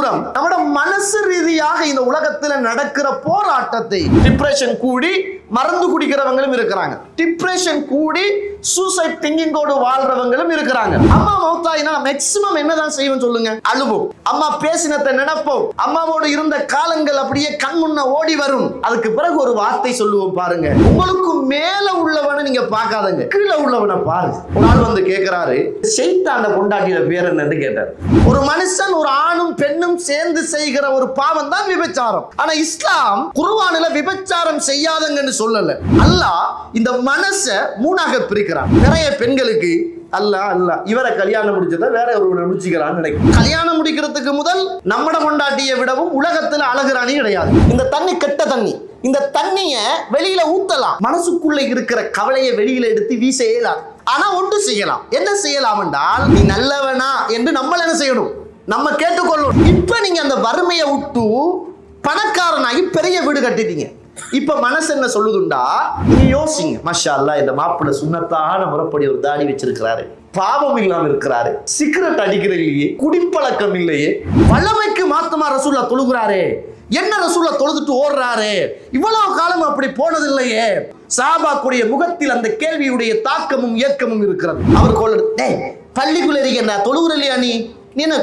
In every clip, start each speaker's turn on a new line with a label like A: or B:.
A: தூரம் நம்மட மனசு ரீதியாக இந்த உலகத்துல நடக்கிற போராட்டத்தை டிப்ரெஷன் கூடி மருந்து குடிக்கிறவங்களும் இருக்கிறாங்க, டிப்ரெஷன் கூடி சூசைட் திங்கிங்கோடு வாழ்றவங்களும் இருக்கிறாங்க. அம்மா மௌத்தாயினா மேக்ஸிமம் என்னதான் செய்வோம் சொல்லுங்க? அழுவோம். அம்மா பேசினதை நினைப்போம். அம்மாவோடு இருந்த காலங்கள் அப்படியே கண் முன்ன ஓடி வரும். அதுக்கு பிறகு ஒரு வார்த்தை சொல்லுவோம் பாருங்க, உங்களுக்கு மேல உள்ளவனை நீங்க பார்க்காதங்க, கீழே உள்ளவனை பாரு. ஒரு ஆள் வந்து கேட்கிறாரு, ஷைத்தான பொண்டாட்டியோட பேர் என்னன்னு கேட்டார். ஒரு மனுஷன் ஒரு ஆணும் பெண்ணும் சேர்ந்து செய்கிற ஒரு பாவம் தான் விபச்சாரம். ஆனா இஸ்லாம் குர்ஆனில் விபச்சாரம் செய்யாதங்கன்னு சொல்லல. அல்லாஹ் இந்த மனசை மூணாக பிரிக்கிறான். நிறைய பெண்களுக்கு அல்ல இவரை கல்யாணம் முடிச்சத வேற ஒரு முடிச்சுக்கிறான்னு நினைக்கும். கல்யாணம் முடிக்கிறதுக்கு முதல் நம்மட கொண்டாட்டியை விடவும் உலகத்துல அழகுராணி கிடையாது. இந்த தண்ணி கெட்ட தண்ணி, இந்த தண்ணிய வெளியில ஊத்தலாம், மனசுக்குள்ள இருக்கிற கவலையை வெளியில எடுத்து வீச இயலாது. ஆனா ஒன்று செய்யலாம். என்ன செய்யலாம் என்றால், நீ நல்லவனா என்று நம்ம என்ன செய்யணும்? நம்ம கேட்டுக்கொள்ளணும். இப்ப நீங்க அந்த வறுமையை விட்டு பணக்காரனாகி பெரிய வீடு கட்டிட்டீங்க. இப்ப மனசு என்ன சொல்லுதுண்டா, நீ யோசிங்க, மாஷா அல்லாஹ் இந்த மாப்பிள்ளை சுன்னத்தான முறைப்படி ஒரு தாடி வச்சிருக்கிறாரு, பாவம் இல்லாம இருக்கிறாரு, சிகரெட் அடிக்கிற இல்லையே, குடிப்பழக்கம் இல்லையே, வல்லமைக்கு மாத்தமா ரசூல்லா தொழுகிறாரே, என்ன ரசூல்லா தொழுதுட்டு ஓடுறாரு, இவ்வளவு காலம் அப்படி போனது இல்லையே. சஹாபாக்குடைய முகத்தில் அந்த கேள்வியுடைய தாக்கமும் இயக்கமும் இருக்கிறது. அவர் கொள்ள பள்ளிக்குள்ள இருக்க தொழுகிற இல்லையா, நீ என்ன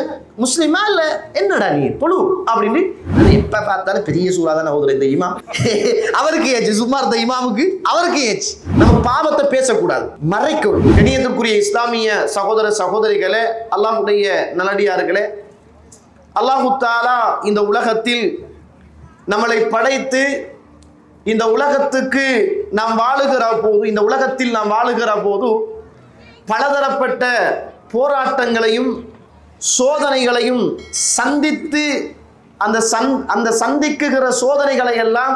A: முஸ்லிமா இல்ல என்னடா நீ தொழு அப்படின்னு இப்ப பார்த்தாலும் பெரிய சூறா தானே ஓதுற இந்த இமாம். அவருக்கு ஏச்சு, சும்மா இருந்த இமாமுக்கு அவருக்கு ஏச்சு. நம்ம பாவத்தை பேசக்கூடாது, மறைக்கணும். கண்ணியத்திற்குரிய இஸ்லாமிய சகோதர சகோதரிகளே, அல்லாஹ்வுடைய நல்லடியார்களே, அல்லாஹு தஆலா இந்த உலகத்தில் நம்மளை படைத்து இந்த உலகத்துக்கு நாம் வாழுகிற போது, இந்த உலகத்தில் நாம் வாழுகிற போது பலதரப்பட்ட போராட்டங்களையும் சோதனைகளையும் சந்தித்து அந்த சந்திக்குகிற சோதனைகளை எல்லாம்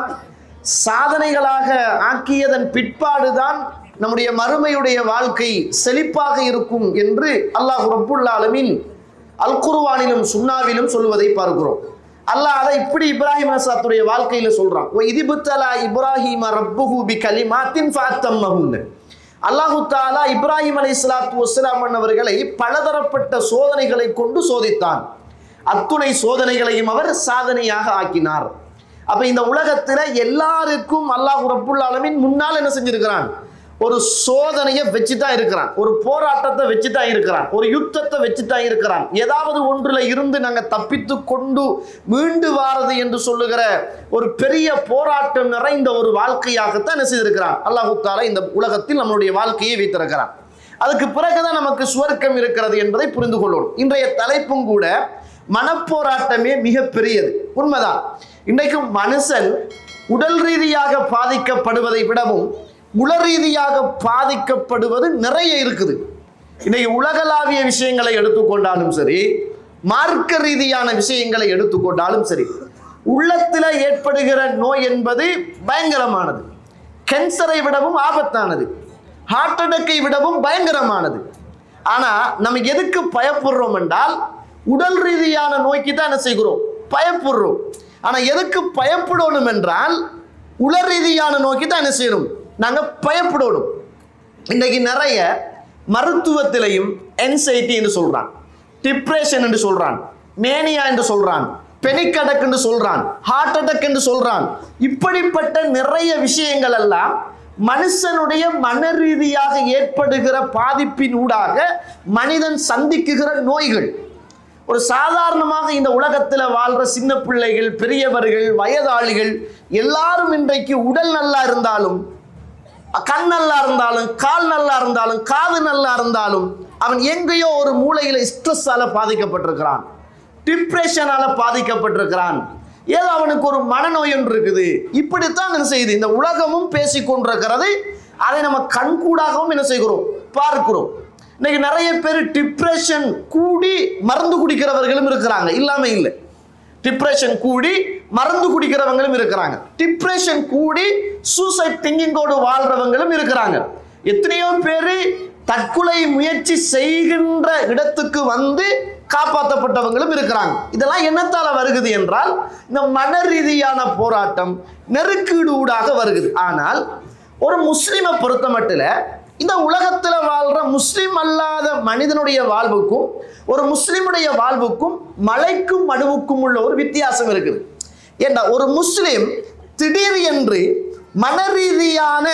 A: சாதனைகளாக ஆக்கியதன் பிற்பாடுதான் நம்முடைய மறுமையுடைய வாழ்க்கை செழிப்பாக இருக்கும் என்று அல்லாஹ் ரப்புல் ஆலமீன் அல் குர்ஆனிலும் சுன்னாவிலும் சொல்வதை பார்க்கிறோம். அல்லாஹ் அதை இப்படி இப்ராஹிம் அலைஹிஸ்ஸலாத்துடைய வாழ்க்கையில சொல்றான். வ இத்புத்தலா இப்ராஹீம ரப்புஹு பிகலிமாத்தின் ஃபஅத்தம்மஹுன்ன. அல்லாஹு தஆலா இப்ராஹிம் அலைஹிஸ்ஸலாத்து வஸ்ஸலாம் அவர்களை பலதரப்பட்ட சோதனைகளை கொண்டு சோதித்தான். அத்துணை சோதனைகளையும் அவர் சாதனையாக ஆக்கினார். அப்ப இந்த உலகத்துல எல்லாருக்கும் அல்லாஹ் ரப்புல் ஆலமீன் முன்னால் என்ன செஞ்சிருக்கிறான்? ஒரு சோதனையை வச்சுதான் இருக்கிறான், ஒரு போராட்டத்தை வச்சுதான் இருக்கிறான், ஒரு யுத்தத்தை வச்சுதான் இருக்கிறான். ஏதாவது ஒன்றுல இருந்து நாங்க தப்பித்து கொண்டு மீண்டு வாரது என்று சொல்லுகிற ஒரு பெரிய போராட்டம் நிறைந்த ஒரு வாழ்க்கையாகத்தான் என்ன செய்திருக்கிறான் அல்லாஹு தஆலா இந்த உலகத்தில் நம்மளுடைய வாழ்க்கையை வைத்திருக்கிறான். அதுக்கு பிறகுதான் நமக்கு சுவர்க்கம் இருக்கிறது என்பதை புரிந்து கொள்ளணும். இன்றைய தலைப்பும் கூட மனப்போராட்டமே மிக பெரியது, உண்மைதான். இன்றைக்கு மனுஷன் உடல் ரீதியாக பாதிக்கப்படுவதை விடவும் உள ரீதியாக பாதிக்கப்படுவது நிறைய இருக்குது. இன்னைக்கு உலகளாவிய விஷயங்களை எடுத்துக்கொண்டாலும் சரி, மார்க்க ரீதியான விஷயங்களை எடுத்துக்கொண்டாலும் சரி, உள்ளத்தில் ஏற்படுகிற நோய் என்பது பயங்கரமானது, கேன்சரை விடவும் ஆபத்தானது, ஹார்ட் அட்டாக்கை விடவும் பயங்கரமானது. ஆனா நம்ம எதுக்கு பயப்படுறோம் என்றால், உடல் ரீதியான நோய்க்கு தான் என்ன செய்கிறோம்? பயப்படுறோம். ஆனா எதுக்கு பயப்படணும் என்றால், உள ரீதியான நோக்கி தான் என்ன செய்யணும்? நாங்க பயப்படணும். இன்னைக்கு நிறைய மருத்துவத்திலையும் என்சைட்டி என்று சொல்றான், டிப்ரெஷன் என்று சொல்றான், மேனியா என்று சொல்றான், பெனிக் அட்டாக் என்று சொல்றான், ஹார்ட் அட்டாக் என்று சொல்றான். இப்படிப்பட்ட நிறைய விஷயங்கள் எல்லாம் மனுஷனுடைய மன ரீதியாக ஏற்படுகிற பாதிப்பின் ஊடாக மனிதன் சந்திக்குகிற நோய்கள். ஒரு சாதாரணமாக இந்த உலகத்தில் வாழ்ற சின்ன பிள்ளைகள், பெரியவர்கள், வயதாளிகள் எல்லாரும் இன்றைக்கு உடல் நல்லா இருந்தாலும், கண் நல்லா இருந்தாலும், கால் நல்லா இருந்தாலும், காது நல்லா இருந்தாலும், அவன் எங்கேயோ ஒரு மூளையில ஸ்ட்ரெஸ்ஸால பாதிக்கப்பட்டிருக்கிறான், டிப்ரெஷனால பாதிக்கப்பட்டிருக்கிறான், ஏதோ அவனுக்கு ஒரு மனநோய் ஒன்று இருக்குது. இப்படித்தான் என்ன செய்யுது இந்த உலகமும் பேசிக்கொண்டிருக்கிறது. அதை நம்ம கண்கூடாகவும் என்ன செய்கிறோம்? பார்க்கிறோம். இன்னைக்கு நிறைய பேர் டிப்ரெஷன் கூடி மருந்து குடிக்கிறவர்களும் இருக்கிறாங்க, இல்லாம இல்லை. டிப்ரெஷன் கூடி மருந்து குடிக்கிறவங்களும் இருக்கிறாங்க, டிப்ரெஷன் கூடி சூசைட் திங்கிங்கோடு வாழ்றவங்களும் இருக்கிறாங்க. எத்தனையோ பேரு தற்கொலை முயற்சி செய்கின்ற இடத்துக்கு வந்து காப்பாற்றப்பட்டவங்களும் இருக்கிறாங்க. இதெல்லாம் என்னத்தால வருகிறது என்றால், இந்த மன ரீதியான போராட்டம் நெருக்கீடு ஊடாக வருகிறது. ஆனால் ஒரு முஸ்லிமை பொறுத்த மட்டும் இந்த உலகத்துல வாழ்ற முஸ்லிம் அல்லாத மனிதனுடைய வாழ்வுக்கும் ஒரு முஸ்லிமுடைய வாழ்வுக்கும் மலைக்கும் மடுவுக்கும் உள்ள ஒரு வித்தியாசம் இருக்குது. ஏண்டா ஒரு முஸ்லிம் திடீர் என்று மனரீதியான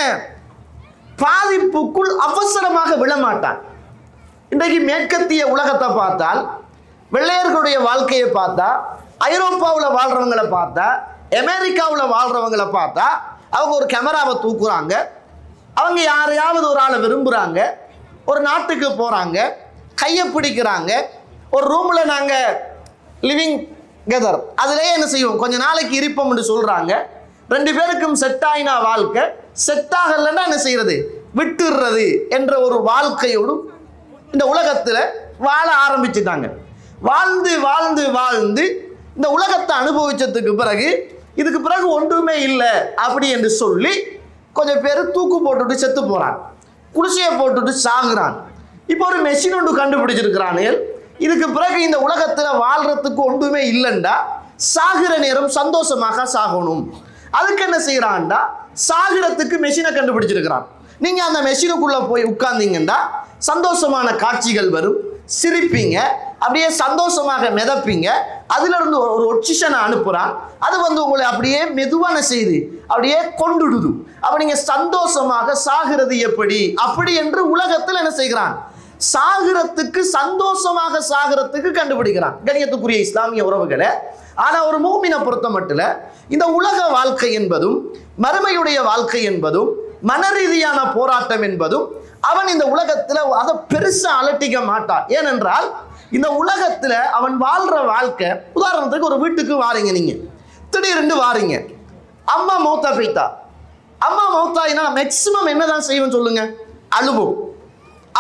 A: பாதிப்புக்குள் அவசரமாக விழமாட்டான். இன்றைக்கு மேற்கத்திய உலகத்தை பார்த்தால், வெள்ளையர்களுடைய வாழ்க்கையை பார்த்தா, ஐரோப்பாவில் வாழ்றவங்களை பார்த்தா, அமெரிக்காவில் வாழ்றவங்களை பார்த்தா, அவங்க ஒரு கேமராவை தூக்குறாங்க, அவங்க யாரையாவது ஒரு ஆளை விரும்புகிறாங்க, ஒரு நாட்டுக்கு போகிறாங்க, கையை பிடிக்கிறாங்க, ஒரு ரூமில் நாங்கள் லிவிங் கெதர் அதிலேயே என்ன செய்வோம், கொஞ்ச நாளைக்கு இருப்போம்னு சொல்கிறாங்க. 2 பேருக்கும் செட் ஆகினா வாழ்க்கை, செட் ஆகலைன்னா என்ன செய்யறது, விட்டுடுறது என்ற ஒரு வாழ்க்கையோடு இந்த உலகத்தில் வாழ ஆரம்பிச்சுட்டாங்க. வாழ்ந்து வாழ்ந்து வாழ்ந்து இந்த உலகத்தை அனுபவிச்சதுக்கு பிறகு இதுக்கு பிறகு ஒன்றுமே இல்லை அப்படி என்று சொல்லி கொஞ்சம் பேர் தூக்கு போட்டுட்டு செத்து போகிறான், குடிசையை போட்டுட்டு சாகுறான். இப்போ ஒரு மெஷின் ஒன்று கண்டுபிடிச்சிருக்கிறானே, இதுக்கு பிறகு இந்த உலகத்தில் வாழ்றதுக்கு ஒன்றுமே இல்லைண்டா சாகிற நேரம் சந்தோஷமாக சாகணும். அதுக்கு என்ன செய்யறான்டா, சாகிறதுக்கு மெஷினை கண்டுபிடிச்சிருக்கிறான். நீங்க அந்த மெஷினுக்குள்ள போய் உட்கார்ந்தீங்கன்னா சந்தோஷமான காட்சிகள் வரும், சிரிப்பீங்க, அப்படியே சந்தோஷமாக மிதப்பீங்க. அதுல இருந்து ஒரு ஒட்சிஷனை அனுப்புறான், அது உங்களை அப்படியே மெதுவான செய்து அப்படியே கொண்டுடுது. அப்ப நீங்க சந்தோஷமாக சாகிறது எப்படி அப்படி என்று உலகத்தில் என்ன செய்கிறான், சாகிறதுக்கு சந்தோஷமாக சாகிறதுக்கு கண்டுபிடிக்கிறான். கண்ணியத்துக்குரிய இஸ்லாமிய உறவுகளை, ஆனா ஒரு மூமினை பொறுத்த மட்டும் இந்த உலக வாழ்க்கை என்பதும் மறுமையுடைய வாழ்க்கை என்பதும் மனரீதியான போராட்டம் என்பதும் அவன் இந்த உலகத்தில் அதை பெருசா அலட்டிக்க மாட்டான். ஏனென்றால் இந்த உலகத்தில் அவன் வாழ்ற வாழ்க்கை, உதாரணத்துக்கு ஒரு வீட்டுக்கு வாரீங்க, நீங்க திடீர்னு வாரீங்க, அம்மா மௌத்தா போய்த்தா. அம்மா மௌத்தாயினா மேக்சிமம் என்னதான் செய்வோம் சொல்லுங்க, அழுவோம்,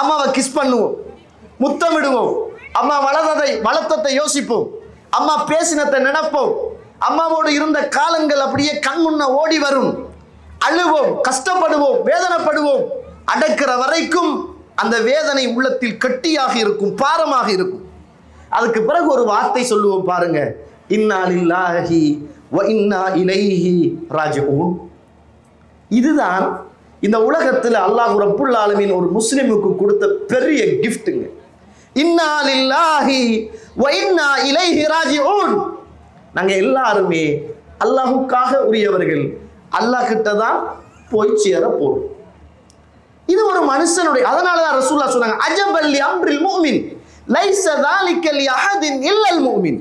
A: அம்மாவை கிஸ் பண்ணுவோம், முத்தமிடுவோம், அம்மா வளர்த்தத்தை யோசிப்போம், அம்மா பேசினத்தை நினைப்போம், அம்மாவோடு இருந்த காலங்கள் அப்படியே கண் முன்ன ஓடி வரும், அழுவோம், கஷ்டப்படுவோம், வேதனைப்படுவோம். அடக்கிற வரைக்கும் அந்த வேதனை உள்ளத்தில் கட்டியாக இருக்கும், பாரமாக இருக்கும். அதுக்கு பிறகு ஒரு வார்த்தை சொல்லுவோம் பாருங்க, இன்னா லில்லாஹி வ இன்னா இலைஹி ராஜிஊன். இதுதான் இந்த உலகத்தில் அல்லாஹ் ரப்புல் ஆலமீன் ஒரு முஸ்லிமுக்கு கொடுத்த பெரிய கிஃப்ட்டுங்க. இன்னா லில்லாஹி வ இன்னா இலைஹி ராஜிஊன். நாங்க எல்லாருமே அல்லாஹ்வுக்காக உரியவர்கள், அல்லாஹ் கிட்ட தான் போய் சேர போறோம். இது ஒரு மனுஷனுடைய, அதனாலதான் ரசூலுல்லாஹ் சொன்னாங்க, அஜபல் லி அம்ரில் முஃமின் லைஸ ஸாலிக லி அஹதின் இல்லல் முஃமின்.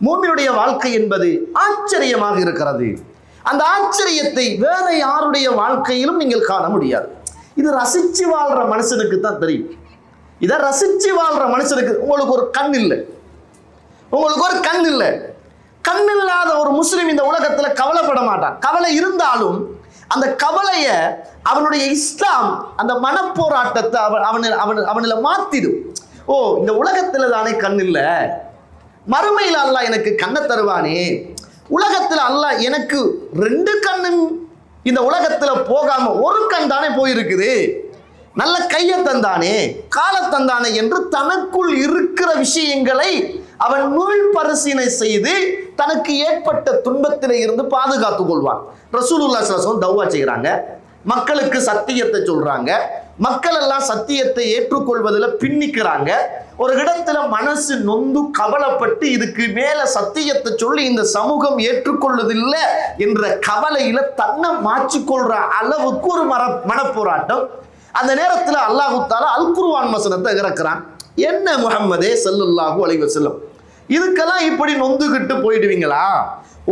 A: முஃமினுடைய வாழ்க்கை என்பது ஆச்சரியமாக இருக்கிறது. அந்த ஆச்சரியத்தை வேற யாருடைய வாழ்க்கையிலும் நீங்கள் காண முடியாது. இது ரசிச்சு வாழ்ற மனுஷனுக்கு தான் தெரியும். இதை ரசிச்சு வாழ்ற மனுஷனுக்கு, உங்களுக்கு ஒரு கண் இல்லை, உங்களுக்கு ஒரு கண் இல்லை. கண் இல்லாத ஒரு முஸ்லிம் இந்த உலகத்துல கவலைப்பட மாட்டான். கவலை இருந்தாலும் அந்த கவலைய அவனுடைய இஸ்லாம் அந்த மனப்போராட்டத்தை அவனில் மாத்திடும். ஓ, இந்த உலகத்துல தானே கண் இல்லை, மறுமையில் அல்லாஹ் எனக்கு கண்ணை தருவானே, உலகத்துல அல்லாஹ் எனக்கு 2 கண்ணும் இந்த உலகத்துல போகாம ஒரு கண் தானே போயிருக்குது, நல்ல கையை தந்தானே, காலை தந்தானே என்று தனக்குள் இருக்கிற விஷயங்களை அவன் நூல் பரிசீலனை செய்து தனக்கு ஏற்பட்ட துன்பத்திலே இருந்து பாதுகாத்துக் கொள்வான். ரசூலுல்லாஹி ஸல்லல்லாஹு அலைஹி வஸல்லம் தௌவா செய்கிறாங்க, மக்களுக்கு சத்தியத்தை சொல்றாங்க, மக்கள் எல்லாம் சத்தியத்தை ஏற்றுக்கொள்வதில் பின்னிக்கிறாங்க. ஒரு இடத்துல மனசு நொந்து கவலைப்பட்டு இதுக்கு மேல சத்தியத்தை சொல்லி இந்த சமூகம் ஏற்றுக்கொள்வதில்லை என்ற கவலையில தன்னை மாற்றிக்கொள்ற அளவுக்கு ஒரு மனப்போராட்டம். அந்த நேரத்தில் அல்லாஹு தஆலா அல் குர்ஆன் வசனத்தை இறக்குறான். என்ன முஹம்மதே ஸல்லல்லாஹு அலைஹி வஸல்லம், இதுக்கெல்லாம் இப்படி நொந்துகிட்டு போயிடுவீங்களா?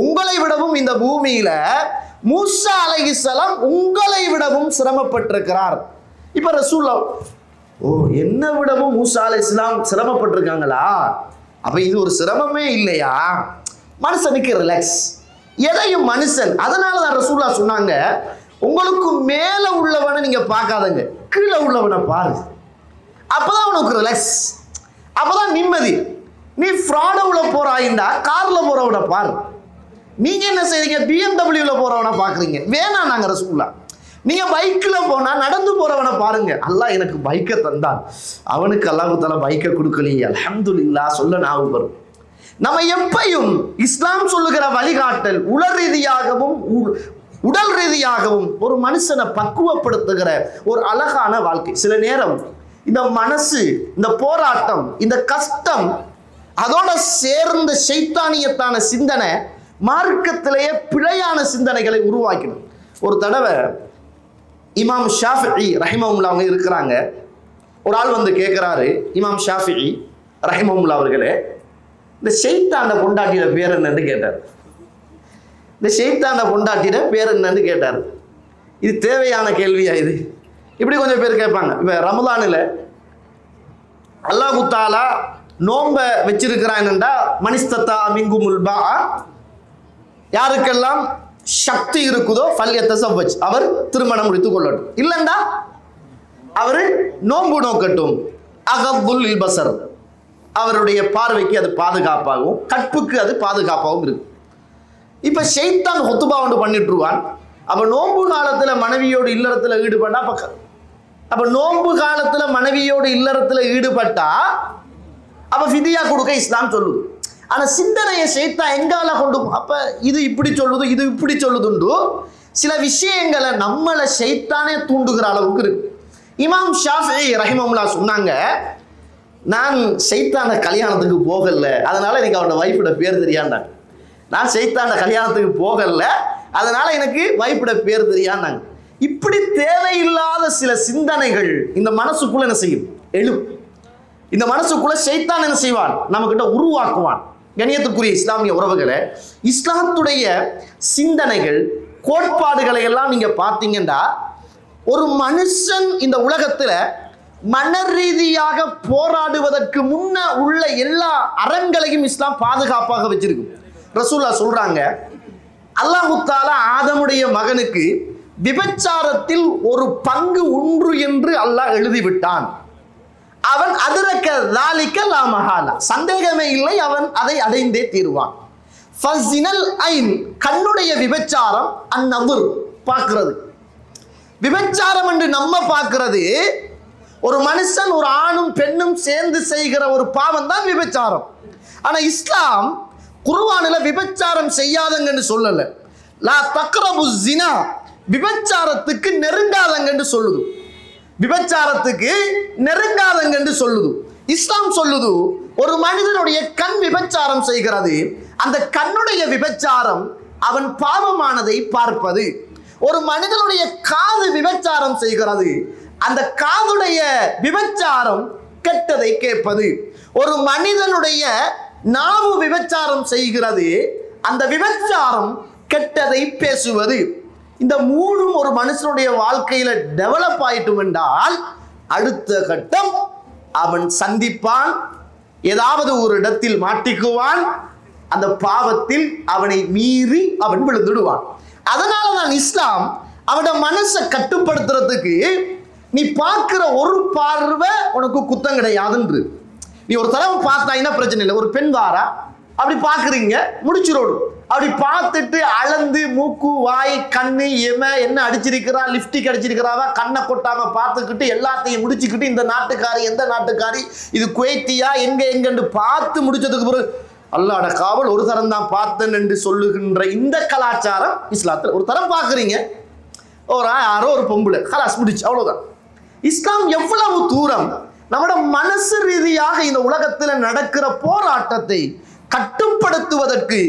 A: உங்களை விடவும் இந்த பூமியில மூசா அலைஹிஸ்ஸலாம் உங்களை விடவும் சிரமப்பட்டிருக்கிறார். இப்ப ரசூலுல்லாஹ், ஓ, என்ன விடவும் மூசா அலைஹிஸ்ஸலாம் சிரமப்பட்டிருக்காங்களா? அப்ப இது ஒரு சிரமமே இல்லையா? மனுஷனுக்கு ரிலாக்ஸ், எதையும் மனுஷன். அதனாலதான் ரசூலுல்லாஹ் சொன்னாங்க, உங்களுக்கு மேல உள்ளவனை நீங்க பார்க்காதங்க, கீழே உள்ளவனை பாரு, அப்பதான் உனக்கு ரிலாக்ஸ், அப்பதான் நிம்மதி. நீ ஃப்ராடவுல போறாயிண்டா கார்ல போறவனை பாரு. நீங்க என்ன செய்றீங்க, BMW போறவனை பாக்குறீங்க, வேணாம் நாங்க ரசூலுல்லாஹ். நீங்க பைக்ல போனா நடந்து போறவனை பாருங்க. அல்லாஹ் எனக்கு பைக்கை தந்தான், அவனுக்கு அல்லாஹ் தஆலா பைக்கை கொடுக்கலையே, அல்ஹம்துலில்லாஹ் சொல்ல ஞாபகம் வரும். நம்ம எப்பையும் இஸ்லாம் சொல்லுகிற வழிகாட்டல் உள ரீதியாகவும் உடல் ரீதியாகவும் ஒரு மனுஷனை பக்குவப்படுத்துகிற ஒரு அழகான வாழ்க்கை. சில நேரம் இந்த மனசு, இந்த போராட்டம், இந்த கஷ்டம், அதோட சேர்ந்த ஷைத்தானியத்தான சிந்தனை மார்க்கத்திலேயே பிழையான சிந்தனைகளை உருவாக்கிடும். ஒரு தடவை இமாம் ஷாஃபிஈ ரஹிமஹுல்லாஹ் அவங்க இருக்கிறாங்க. ஒரு ஆள் வந்து கேட்குறாரு, இமாம் ஷாஃபிஈ ரஹிமஹுல்லாஹ் அவர்களே, இந்த ஷைத்தான பொண்டாட்டியோட பேர் என்னன்னு கேட்டார். இந்த ஷைத்தான பொண்டாட்டியோட பேர் என்னன்னு கேட்டார். இது தேவையான கேள்வியா? இது இப்படி கொஞ்சம் பேர் கேட்பாங்க. இப்போ ரமலானில் அல்லாஹ் தஆலா நோம்ப வச்சிருக்கிறான்டா, மனிஸ்தத்தா மின்குமுல் பா, யாருக்கெல்லாம் சக்தி இருக்குதோ ஃபல்யத்தஸவ்வஜ், அவர் திருமணம் முடித்துக் கொள்ளட்டும். இல்லைண்டா அவர் நோன்பு நோக்கட்டும். அகப்புல் பசர், அவருடைய பார்வைக்கு அது பாதுகாப்பாகவும் கற்புக்கு அது பாதுகாப்பாகவும் இருக்கு. இப்போ ஷைத்தான் ஹுத்துபா ஒன்று பண்ணிட்டுருவான். அப்போ நோன்பு காலத்தில் மனைவியோடு இல்லறத்தில் ஈடுபட்டா அப்போ நோன்பு காலத்தில் மனைவியோடு இல்லறத்தில் ஈடுபட்டா அப்போ ஃபிதியா கொடுக்க இஸ்லாம் சொல்லுது. ஆனால் சிந்தனையை ஷைத்தான் எங்கால கொண்டு, அப்போ இது இப்படி சொல்லுது, இது இப்படி சொல்லுதுண்டு சில விஷயங்களை நம்மளை ஷைத்தானே தூண்டுகிற அளவுக்கு இருக்கு. இமாம் ஷாஃபிஈ ரஹிமஹுல்லாஹ் சொன்னாங்க, நான் ஷைத்தான கல்யாணத்துக்கு போகல, அதனால எனக்கு அவனோட வைஃபோட பேர் தெரியாண்டாங்க. நான் ஷைத்தான கல்யாணத்துக்கு போகல, அதனால எனக்கு வைஃபோட பேர் தெரியாண்டாங்க. இப்படி தேவையில்லாத சில சிந்தனைகள் இந்த மனசுக்குள்ள என்ன செய்யும்? எழும். இந்த மனசுக்குள்ள ஷைத்தான் என்ன செய்வான்? நம்மகிட்ட உருவாக்குவான். கண்ணியத்துக்குரிய இஸ்லாமிய உறவுகளை, இஸ்லாத்துடைய சிந்தனைகள், கோட்பாடுகளை எல்லாம் நீங்க பார்த்தீங்கன்னா, ஒரு மனுஷன் இந்த உலகத்தில் மன ரீதியாக போராடுவதற்கு முன்ன உள்ள எல்லா அரண்களையும் இஸ்லாம் பாதுகாப்பாக வச்சிருக்கு. ரசூலுல்லாஹ் சொல்றாங்க, அல்லாஹ் தஆலா ஆதமுடைய மகனுக்கு விபச்சாரத்தில் ஒரு பங்கு உண்டு என்று அல்லாஹ் எழுதிவிட்டான். அவன் அதிரக்க தாலிக்க லா மஹாலா, சந்தேகமே இல்லை, அவன் அதை அடைந்தே தீருவான். ஃபஸினல் ஐன், கண்ணுடைய விபச்சாரம், அந்நظر பார்க்கிறது. விபச்சாரம் என்று நம்ம பார்க்கிறது, ஒரு மனுஷன் ஒரு ஆணும் பெண்ணும் சேர்ந்து செய்கிற ஒரு பாவம் தான் விபச்சாரம். ஆனா இஸ்லாம் குர்ஆனில் விபச்சாரம் செய்யாதங்கன்னு சொல்லல. லா தக்ரபு ஸினா, விபச்சாரத்துக்கு நெருங்காதங்கன்னு சொல்லுது. விபச்சாரத்துக்கு நெருங்காதங்கன்னு சொல்லுது. இஸ்லாம் சொல்லுது, ஒரு மனிதனுடைய கண் விபச்சாரம் செய்கிறது, அந்த கண்ணுடைய விபச்சாரம் அவன் பாவமானதை பார்ப்பது. ஒரு மனிதனுடைய காது விபச்சாரம் செய்கிறது, அந்த காதுடைய விபச்சாரம் கெட்டதை கேட்பது. ஒரு மனிதனுடைய நாவு விபச்சாரம் செய்கிறது, அந்த விபச்சாரம் கெட்டதை பேசுவது. இந்த மூணும் ஒரு மனுஷனுடைய வாழ்க்கையில டெவலப் ஆயிட்டும் என்றால் அடுத்த கட்டம் அவன் சந்திப்பான், ஏதாவது ஒரு இடத்தில் மாட்டிக்குவான், அந்த பாவத்தில் அவனை மீறி அவன் விழுந்துடுவான். அதனால தான் இஸ்லாம் அவனோட மனசை கட்டுப்படுத்துறதுக்கு, நீ பார்க்கிற ஒரு பார்வை உனக்கு குத்தம் கிடையாதுன்று. நீ ஒரு தடவை பார்த்தாயினா பிரச்சனை இல்லை. ஒரு பெண் வாரா, அப்படி பார்க்குறீங்க, முடிச்சிரோடும். அப்படி பார்த்துட்டு அளந்து மூக்கு வாய் கண்ணு என்ன அடிச்சிருக்கிறா, லிப்டிக் அடிச்சிருக்கிறாவா, கண்ணை கொட்டாம பார்த்துக்கிட்டு எல்லாத்தையும் முடிச்சுக்கிட்டு, இந்த நாட்டுக்காரி எந்த நாட்டுக்காரி, இது குவைத்தியா, எங்கன்னு பார்த்து முடிச்சதுக்கு பிறகு அல்லாஹ்வுடைய காவல் ஒரு தரம் தான் பார்த்தேன் என்று சொல்லுகின்ற இந்த கலாச்சாரம் இஸ்லாத்தில். ஒரு தரம் பார்க்குறீங்க, ஒரு யாரோ ஒரு பொம்பளை, கலாஸ் முடிச்சு, அவ்வளோதான். இஸ்லாம் எவ்வளவு தூரம் நம்மளோட மனசு ரீதியாக இந்த உலகத்தில் நடக்கிற போராட்டத்தை கட்டுப்படுத்துவதற்கு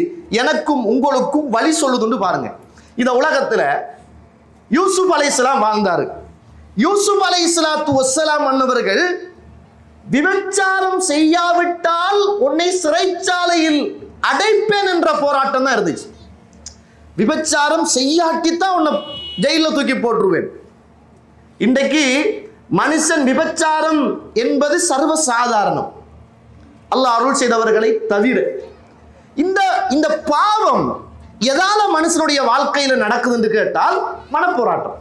A: எனக்கும் உங்களுக்கும் வழி சொல்லுதுன்னு பாருங்க. இந்த உலகத்தில் யூசுப் அலைஹிஸ்ஸலாம் வாழ்ந்தாரு. யூசுப் அலைஹிஸ்ஸலாத்து வஸ்ஸலாம் அன்னவர்கள் விபச்சாரம் செய்யாவிட்டால் உன்னை சிறைச்சாலையில் அடைப்பேன் என்ற போராட்டம் தான் இருந்துச்சு. விபச்சாரம் செய்யாட்டித்தான் உன்னை ஜெயிலில் தூக்கி போட்டுருவேன். இன்றைக்கு மனுஷன் விபச்சாரம் என்பது சர்வசாதாரணம், அல்லாஹ் அருள் செய்தவர்களை தவிர. இந்த பாவம் எதால மனுஷனுடைய வாழ்க்கையில் நடக்குது என்று கேட்டால் மனப்போராட்டம்.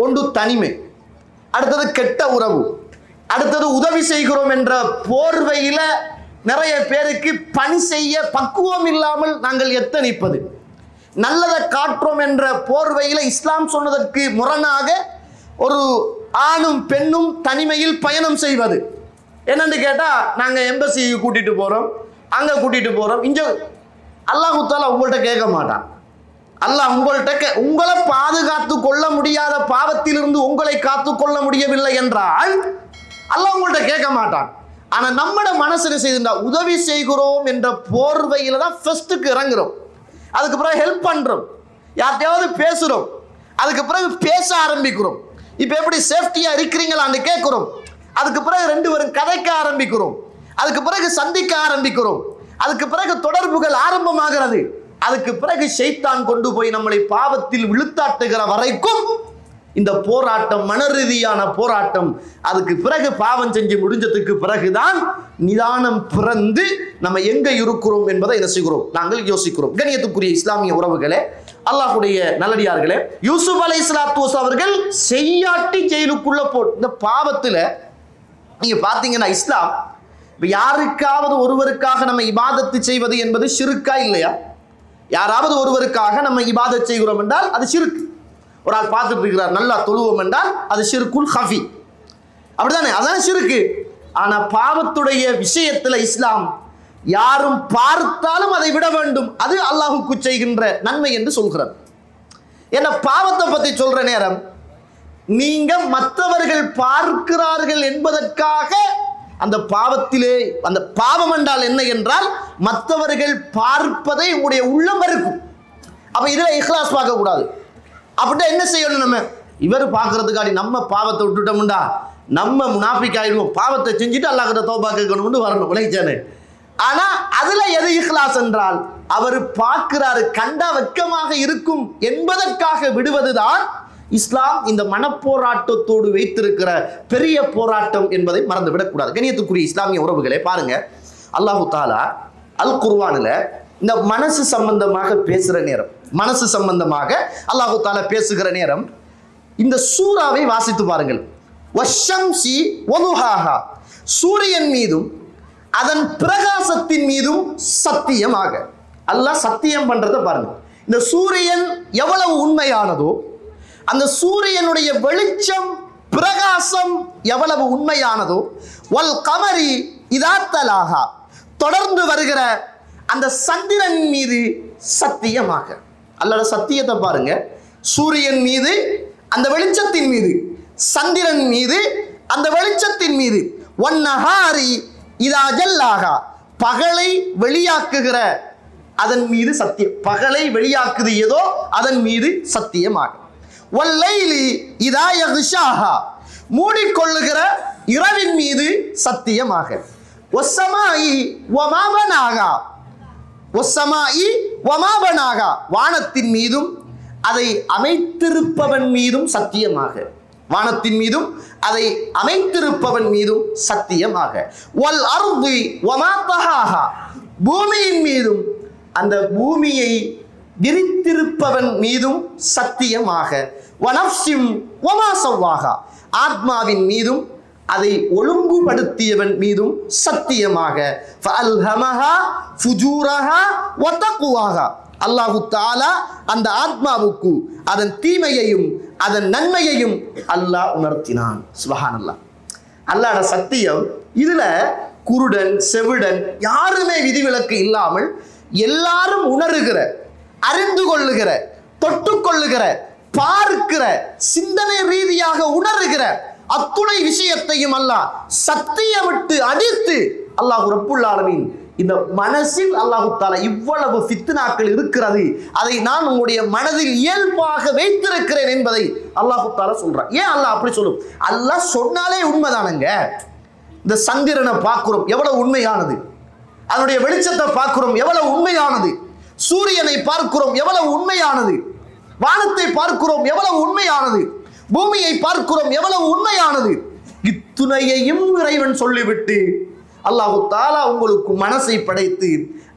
A: ஒன்று தனிமை, அடுத்தது கெட்ட உறவு, அடுத்தது உதவி செய்கிறோம் என்ற போர்வையில நிறைய பேருக்கு பணி செய்ய பக்குவம் இல்லாமல் நாங்கள் எத்தனிப்பது, நல்லதை காட்டுறோம் என்ற போர்வையில இஸ்லாம் சொன்னதற்கு முரணாக ஒரு ஆணும் பெண்ணும் தனிமையில் பயணம் செய்வது. என்னன்னு கேட்டா, நாங்க எம்பசி கூட்டிட்டு போறோம், அங்க கூட்டிட்டு போறோம். இங்க அல்லாஹ் தஆலா உங்கள்கிட்ட கேட்க மாட்டான். அல்லாஹ் உங்களை பாதுகாத்து கொள்ள முடியாத பாவத்திலிருந்து உங்களை காத்து கொள்ள முடியவில்லை என்றால் அல்லாஹ் உங்கள்கிட்ட கேட்க மாட்டான். ஆனா நம்மட மனசுல செய்துட்டா உதவி செய்கிறோம் என்ற போர்வையில தான் ஃபர்ஸ்ட்டுக்கு இறங்குறோம். அதுக்கு பிறகு ஹெல்ப் பண்றோம், யார்கிட்டயாவது பேசுறோம், அதுக்கு பிறகு பேச ஆரம்பிக்கிறோம். இப்ப எப்படி சேஃப்டியா இருக்கிறீங்களான்னு கேட்கிறோம். அதுக்கு பிறகு ரெண்டு பேரும் கதைக்க ஆரம்பிக்கிறோம். அதுக்கு பிறகு சந்திக்க ஆரம்பிக்கிறோம். அதுக்கு பிறகு தொடர்புகள் ஆரம்பமாகிறது. அதுக்கு பிறகு ஷைத்தான் கொண்டு போய் நம்மளை பாவத்தில் விழுத்தாட்டுகிற வரைக்கும் இந்த போராட்டம் மனரீதியான போராட்டம். அதுக்கு பிறகு பாவம் செஞ்சு முடிஞ்சதுக்கு பிறகுதான் நிதானம் பிறந்து நம்ம எங்க இருக்கிறோம் என்பதை என்ன செய்கிறோம், நாங்கள் யோசிக்கிறோம். கண்ணியத்துக்குரிய இஸ்லாமிய உறவுகளே, அல்லாஹ்வுடைய நல்லடியார்களே, யூசுப் அலைஹிஸ்ஸலாத்து வஸலாம் அவர்கள் செய்யாட்டி ஜெயிலுக்குள்ள இந்த பாவத்துல நீங்க பாத்தீங்கன்னா இஸ்லாம் யாருக்காவது ஒருவருக்காக நம்ம இபாதத்து செய்வது என்பது ஷிர்கா இல்லையா? யாராவது ஒருவருக்காக நம்ம இபாதத் செய்கிறோம் என்றால் அது ஷிர்க். ஒரு ஆள் பார்த்துட்டு இருக்கிறார், நல்லா தொழுவோம் என்றால் அது ஷிர்குல் ஹஃபி, அப்படிதானே? அதான் ஷிர்கு. ஆனா பாவத்துடைய விஷயத்துல இஸ்லாம் யாரும் பார்த்தாலும் அதை விட வேண்டும், அது அல்லாஹ்வுக்கு செய்கின்ற நன்மை என்று சொல்கிறார். என்ன பாவத்தை பத்தி சொல்ற நேரம் நீங்க மற்றவர்கள் பார்க்கிறார்கள் என்பதற்காக அந்த பாவத்திலே, அந்த பாவம் என்றால் என்ன என்றால் மற்றவர்கள் பார்ப்பதை உங்களுடைய உள்ளம் வெறுக்கும். அப்ப இதுல இஹ்லாஸ் பார்க்க கூடாது. அப்படின்னா என்ன செய்யணும், நம்ம இவர் பார்க்கறதுக்காடி நம்ம பாவத்தை விட்டுட்டோம்டா நம்ம முனாஃபிக் ஆயிடுவோம், பாவத்தை செஞ்சுட்டு அல்லாஹ் கிட்ட தௌபா கேட்கணும்னு வரணும், விளைச்சானே. ஆனா அதுல எது இஹ்லாஸ் என்றால் அவர் பார்க்கிறாரு, கண்டா வெட்கமாக இருக்கும் என்பதற்காக விடுவதுதான் இஸ்லாம் இந்த மனப்போராட்டத்தோடு வைத்திருக்கிற பெரிய போராட்டம் என்பதை மறந்துவிடக்கூடாது. கண்ணியத்துக்குரிய இஸ்லாமிய உறவுகளே, பாருங்க அல்லாஹு தாலா அல் குர்ஆனில் இந்த மனசு சம்பந்தமாக பேசுகிற நேரம், மனசு சம்பந்தமாக அல்லாஹு தாலா பேசுகிற நேரம் இந்த சூறாவை வாசித்து பாருங்கள். வஷம்சி வதுஹாஹா, சூரியன் மீதும் அதன் பிரகாசத்தின் மீதும் சத்தியமாக. அல்லாஹ் சத்தியம் பண்றதை பாருங்க. இந்த சூரியன் எவ்வளவு உண்மையானதோ, அந்த சூரியனுடைய வெளிச்சம் பிரகாசம் எவ்வளவு உண்மையானதோ, வல் கமரி இதாத்தலாகா, தொடர்ந்து வருகிற அந்த சந்திரன் மீது சத்தியமாக. அல்லாஹ் சத்தியத்தை பாருங்க. சூரியன் மீது அந்த வெளிச்சத்தின் மீது, சந்திரன் மீது அந்த வெளிச்சத்தின் மீது, வன்னஹாரி இதா ஜல்லாகா, பகலை வெளியாக்குகிற அதன் மீது சத்தியம். பகலை வெளியாக்குது ஏதோ அதன் மீது சத்தியமாக. வல்லைலி இதா யக்ஷாஹா, மூடிக்கொள்ளுகிற இரவின் மீது சத்தியமாக. வஸ்ஸமாஇ வமா பனாகா, வஸ்ஸமாஇ வமா பனாகா, வானத்தின் மீதும் அதை அமைத்திருப்பவன் மீதும் சத்தியமாக. வானத்தின் மீதும் அதை அமைத்திருப்பவன் மீதும் சத்தியமாக. வல் அர்தி வமா தஹாஹா, பூமியின் மீதும் அந்த பூமியை விரித்திருப்பவன் மீதும் சத்தியமாக. வனஃப்ஸிம் வமா ஸவ்வாஹா, ஆத்மாவின் மீதும் அதை ஒழுங்குபடுத்தியவன் மீதும் சத்தியமாக. ஃபஅல்ஹமஹா ஃபுஜூரஹா வ தக்வாஹா, அல்லாஹு தஆலா அந்த ஆத்மாவுக்கு அதன் தீமையையும் அதன் நன்மையையும் அல்லாஹ் உணர்த்தினான். சுப்ஹானல்லாஹ். அல்லாஹ்ட சத்தியம். இதுல குருடன் செவிடன் யாருமே விதிவிலக்கு இல்லாமல் எல்லாரும் உணர்கிற, அறிந்து கொள்ளுகிற, தொட்டுக்கொள்ளுகிற, பார்க்கிற, சிந்தனை ரீதியாக உணர்கிற அத்துணை விஷயத்தையும் அல்லாஹ் சத்தியமிட்டு அடித்து அல்லாஹ் ரப்புல் ஆலமீன் இந்த மனசில் அல்லாஹு தஆலா இவ்வளவு ஃபித்னாக்கள் இருக்கிறது, அதை நான் உங்களுடைய மனதில் இயல்பாக வைத்திருக்கிறேன் என்பதை அல்லாஹு தஆலா சொல்றான். ஏன் அல்லாஹ் அப்படி சொல்லும்? அல்லாஹ் சொன்னாலே உண்மைதானுங்க. இந்த சந்திரனை பார்க்கிறோம் எவ்வளவு உண்மையானது, அதனுடைய வெளிச்சத்தை பார்க்கிறோம் எவ்வளவு உண்மையானது, சூரியனை பார்க்கிறோம் எவ்வளவு உண்மையானது, வானத்தை பார்க்கிறோம் எவ்வளவு உண்மையானது, பூமியை பார்க்கிறோம் எவ்வளவு உண்மையானது. இத்துணையையும் இறைவன் சொல்லிவிட்டு அல்லாஹு தஆலா உங்களுக்கு மனசை படைத்து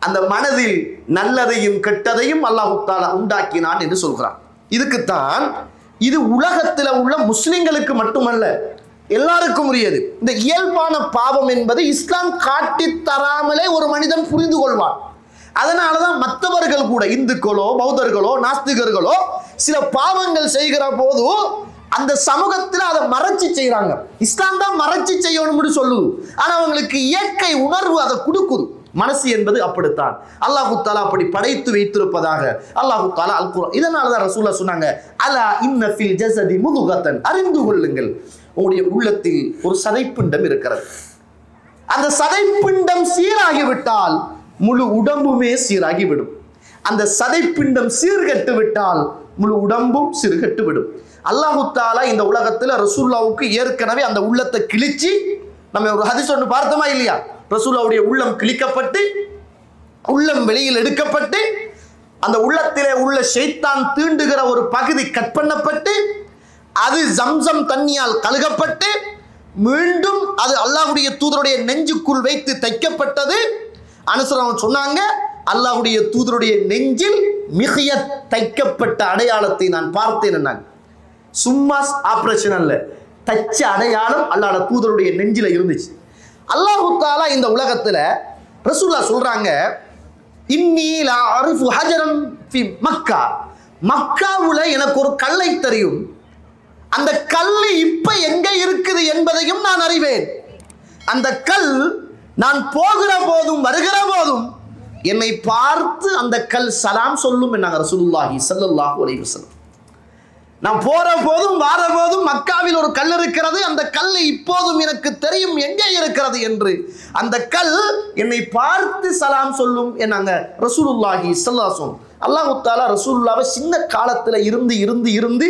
A: அந்த மனதில் நல்லதையும் கெட்டதையும் அல்லாஹு தஆலா உண்டாக்கினான் என்று சொல்கிறான். இதுக்குத்தான் இது உலகத்தில் உள்ள முஸ்லிம்களுக்கு மட்டுமல்ல, எல்லாருக்கும் உரியது. இந்த இயல்பான பாவம் என்பது இஸ்லாம் காட்டி தராமலே ஒரு மனிதன் புரிந்து கொள்வான். அதனாலதான் மற்றவர்கள் கூட, இந்துக்களோ பௌத்தர்களோ நாஸ்திகர்களோ சில பாவங்கள் செய்கிற போது அந்த சமூகத்தில் அதை மறைச்சி செய்யறாங்க. இஸ்லாம் தான் மறைச்சி செய்யணும்னு சொல்லுது. ஆனா அவங்களுக்கு இயற்கை உணர்வு அதை கொடுக்குது. மனசு என்பது அப்படித்தான். அல்லாஹு தஆலா அப்படி படைத்து வைத்திருப்பதாக அல்லாஹு தஆலா அல் குர்ஆன். இதனாலதான் ரசூலுல்லாஹ் சொன்னாங்க, அலா இன்ன ஃபில் ஜஸதி முதுகத்தன், அறிந்து கொள்ளுங்கள், உங்களுடைய உள்ளத்தில் ஒரு சதைப்பிண்டம் இருக்கிறது. அந்த சதைப்பிண்டம் சீராகிவிட்டால் முழு உடம்புமே சீராகிவிடும். அந்த சதைப்பிண்டம் சீர்கெட்டு விட்டால் முழு உடம்பும் சீர்கெட்டு விடும். அல்லாஹு தஆலா இந்த உலகத்தில் ரசூலுல்லாஹ்வுக்கு ஏற்கனவே அந்த உள்ளத்தை கிழிச்சு, நம்ம ஒரு ஹதீஸ் ஒன்று பார்த்தோமா இல்லையா? ரசூலுல்லாஹ்வுடைய உள்ளம் கிழிக்கப்பட்டு, உள்ளம் வெளியில் எடுக்கப்பட்டு, அந்த உள்ளத்திலே உள்ள ஷைத்தான் தீண்டுகிற ஒரு பகுதி கட் பண்ணப்பட்டு, அது ஜம்சம் தண்ணியால் கழுகப்பட்டு, மீண்டும் அது அல்லாஹ்வுடைய தூதருடைய நெஞ்சுக்குள் வைத்து தைக்கப்பட்டது. அனுசரம் சொன்னாங்க, அல்லாஹ்வுடைய தூதருடைய நெஞ்சில் மிக தைக்கப்பட்ட அடையாளத்தை நான் பார்த்தேன் என்னாங்க. சும்மா ஆபரேஷன் அல்ல, தச்ச அடையாளம் அல்லாஹ்வுடைய தூதருடைய நெஞ்சில இருந்துச்சு. அல்லாஹு தஆலா இந்த உலகத்துல ரசூலுல்லாஹ் சொல்றாங்க, இன்னி லா அரிஃபு ஹஜரன் ஃபி மக்கா, மக்காவுல எனக்கு ஒரு கல்லை தெரியும், அந்த கல் இப்ப எங்க இருக்குது என்பதையும் நான் அறிவேன். அந்த கல் நான் போகிற போதும் வருகிற போதும் என்னை பார்த்து அந்த கல் சலாம் சொல்லும் என்னாங்க ரசூலுல்லாஹி ஸல்லல்லாஹு அலைஹி வஸல்லம். நான் போற போதும் வார போதும் மக்காவில் ஒரு கல் இருக்கிறது, அந்த கல் இப்போதும் எனக்கு தெரியும் எங்கே இருக்கிறது என்று. அந்த கல் என்னை பார்த்து சலாம் சொல்லும் என்னாங்க ரசூலுல்லாஹி ஸல்லல்லாஹு அலைஹி வஸல்லம். அல்லாஹ் தஆலா ரசூலுல்லாஹ்வை சின்ன காலத்துல இருந்து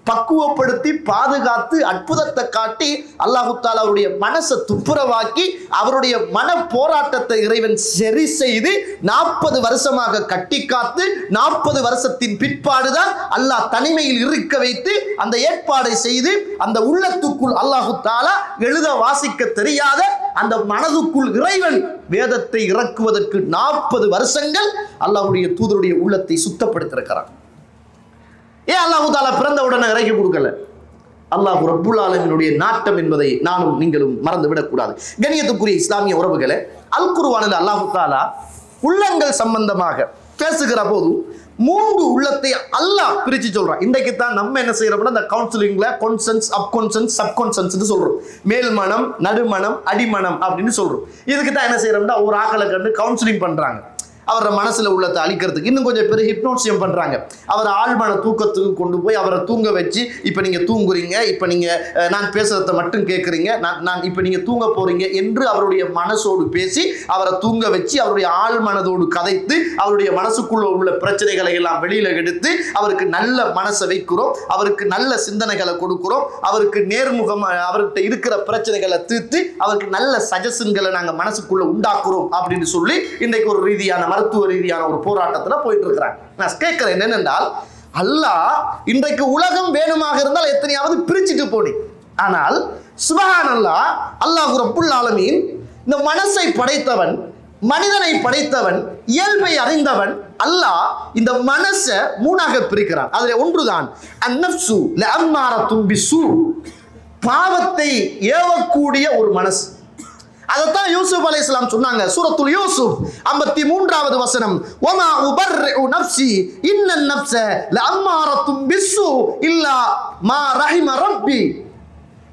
A: பக்குவப்படுத்தி பாதுகாத்து அற்புதத்தை காட்டி அல்லாஹ் தஆலா அவருடைய மனசை துப்புரவாக்கி அவருடைய மன போராட்டத்தை இறைவன் சரி செய்து 40 வருஷமாக கட்டி காத்து 40 வருஷத்தின் பிற்பாடுதான் அல்லாஹ் தனிமையில் இருக்க வைத்து அந்த ஏற்பாடை செய்து அந்த உள்ளத்துக்குள் அல்லாஹ் தஆலா எழுத வாசிக்க தெரியாத அந்த மனதுக்குள் இறைவன் வேதத்தை இறக்குவதற்கு 40 வருஷங்கள் அல்லாஹ்வுடைய தூதருடைய உள்ளத்தை சுத்தப்படுத்தியிருக்கிறான். ஏன் அல்லாஹ் தஆலா பிறந்த உடனே இறக்கி கொடுக்கல? அல்லாஹ் ரப்புல் ஆலமீனுடைய நாட்டம் என்பதை நானும் நீங்களும் மறந்து விடக்கூடாது. கண்ணியத்துக்குரிய இஸ்லாமிய உறவுகளே, அல் குர்ஆனில் அல்லாஹ் தஆலா உள்ளங்கள் சம்பந்தமாக பேசுகிற போது 3 உள்ளத்தை அல்லாஹ் பிரிச்சு சொல்றான். இன்றைக்கு தான் நம்ம என்ன செய்யறோம்னா இந்த கவுன்சிலிங்ல கான்சென்ஸ், அப்கான்சென்ஸ், சப்கான்சென்ஸ் சொல்றோம். மேல் மனம், நடுமனம், அடிமனம் அப்படின்னு சொல்றோம். இதுக்கு தான் என்ன செய்யறோம்னா ஒரு ஆக்களை கண்டு கவுன்சிலிங் பண்றாங்க. அவரை மனசுல உள்ளத்தை அழிக்கிறதுக்கு இன்னும் கொஞ்சம் பேர் ஹிப்னோசியம் பண்றாங்க. அவரை ஆழ்மன தூக்கத்துக்கு கொண்டு போய் அவரை தூங்க வச்சு, இப்ப நீங்க தூங்குறீங்க, இப்ப நீங்க நான் பேசுறதை மட்டும் கேட்குறீங்க, நான் இப்ப நீங்க தூங்க போறீங்க என்று அவருடைய மனசோடு பேசி அவரை தூங்க வச்சு அவருடைய ஆழ்மனதோடு கதைத்து அவருடைய மனசுக்குள்ள உள்ள பிரச்சனைகளை எல்லாம் வெளியில எடுத்து அவருக்கு நல்ல மனசை வைக்கிறோம், அவருக்கு நல்ல சிந்தனைகளை கொடுக்கிறோம், அவருக்கு நேர்முகம் அவர்கிட்ட இருக்கிற பிரச்சனைகளை தீர்த்து அவருக்கு நல்ல சஜஷன்களை நாங்க மனசுக்குள்ள உண்டாக்குறோம் அப்படின்னு சொல்லி இன்றைக்கு ஒரு ரீதியான மருத்துவ ரீதியான ஒரு போராட்டத்துல போயிட்டு இருக்கிறாங்க. நான் கேட்கிறேன் என்னென்றால், அல்லாஹ் இன்றைக்கு உலகம் வேணுமாக இருந்தால் எத்தனையாவது பிரிச்சுட்டு போனி. ஆனால் சுப்ஹானல்லாஹ், அல்லாஹ் ரப்புல் ஆலமீன் இந்த மனசை படைத்தவன், மனிதனை படைத்தவன், இயல்பை அறிந்தவன் அல்லாஹ் இந்த மனசை 3ஆக பிரிக்கிறான். அதுல ஒன்றுதான் அந்நஃப்சு லஅம்மாரத்துன் பிஸ்ஸூ, பாவத்தை ஏவக்கூடிய ஒரு மனசு. அதத்தான் யூசுப் அலைஹிஸ்ஸலாம் சொன்னாங்க சூரத்துல் யூசுப் 53வது வசனம், வமா உபர்ரிஉ நஃப்ஸி இன்னன் நஃப்ஸ லஅம்மாரத்துன் பிஸ்ஸூ இல்லா மா ரஹிம ரப்பி.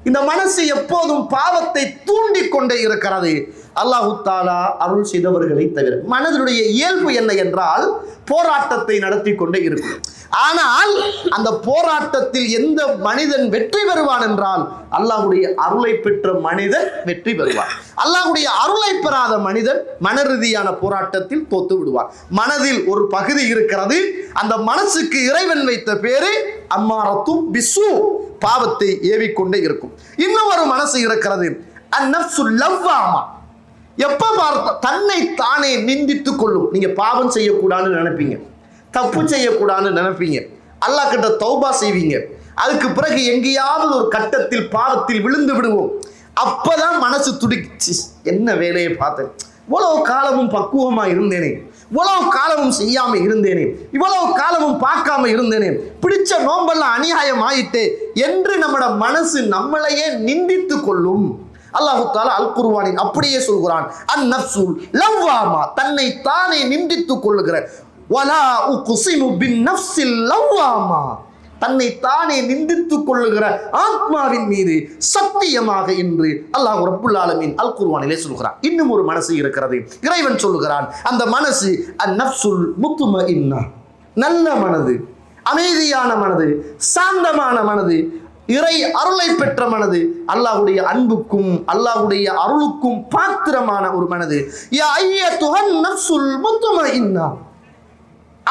A: இந்த மனசு எப்போதும் பாவத்தை தூண்டிக் கொண்டே இருக்கிறது, அல்லாஹ் தஆலா அருள் செய்தவர்களை தவிர. மனதினுடைய இயல்பு என்ன என்றால் போராட்டத்தை நடத்தி கொண்டே இருக்கும். ஆனால் அந்த போராட்டத்தில் எந்த மனிதன் வெற்றி பெறுவான் என்றால் அல்லாஹ்வுடைய அருளை பெற்ற மனிதன் வெற்றி பெறுவான். அல்லாஹ்வுடைய அருளை பெறாத மனிதன் மன ரீதியான போராட்டத்தில் தோத்து விடுவான். மனதில் ஒரு பகுதி இருக்கிறது, அந்த மனசுக்கு இறைவன் வைத்த பேரு அம்மாரத்தும் பிஸ்ஸூ, பாவத்தை ஏவிக்கொண்டே இருக்கும். இன்னும் ஒரு மனசு இருக்கிறது அந்நஃப்ஸுல் லவ்வாமா, எப்ப பார்த்த தன்னை தானே நிந்தித்துக் கொள்ளும். நீங்க பாவம் செய்யக்கூடாதுன்னு நினைப்பீங்க, தப்பு செய்யக்கூடாதுன்னு நினைப்பீங்க, அல்லாஹ் கிட்ட தௌபா செய்வீங்க, அதுக்கு பிறகு எங்கேயாவது ஒரு கட்டத்தில் பாவத்தில் விழுந்து விடுவோம். அப்பதான் மனசு துடிச்சு, என்ன வேலையை பார்த்தேன், இவ்வளவு காலமும் பக்குவமா இருந்தேனே, இவ்வளவு காலமும் செய்யாம இருந்தேனே, இவ்வளவு காலமும் பார்க்காம இருந்தேனே, பிடிச்ச நோம்பெல்லாம் அநியாயம் ஆயிட்டே என்று நம்மட மனசு நம்மளையே நிந்தித்து கொள்ளும். அல்லாஹ் தஆலா அல் குர்ஆனில் அப்படியே சொல்கிறான், அந்நஃப்ஸுல் லவ்வாமா, தன்னை தானே நிந்தித்துக் கொள்ளுகிற. வலா உக்ஸிமு பின் நஃப்ஸில் லவ்வாமா, தன்னை தானே நிந்தித்துக் கொள்ளுகிற ஆத்மாவின் மீது சத்தியமாக என்று அல்லாஹ் ரப்புல் ஆலமீன் அல் குர்ஆனிலே சொல்கிறான். இன்னும் ஒரு மனசு இருக்கிறது. இறைவன் சொல்லுகிறான், அந்த மனசு அன்-நஃப்சுல் முத்மஇன்னா, நல்ல மனது, அமைதியான மனது, சாந்தமான மனது, இறை அருளை பெற்ற மனது, அல்லாஹ்வுடைய அன்புக்கும் அல்லாஹ்வுடைய அருளுக்கும் பாத்திரமான ஒரு மனது. யா அய்யத்துஹன் நஃப்சுல் முத்மஇன்னா,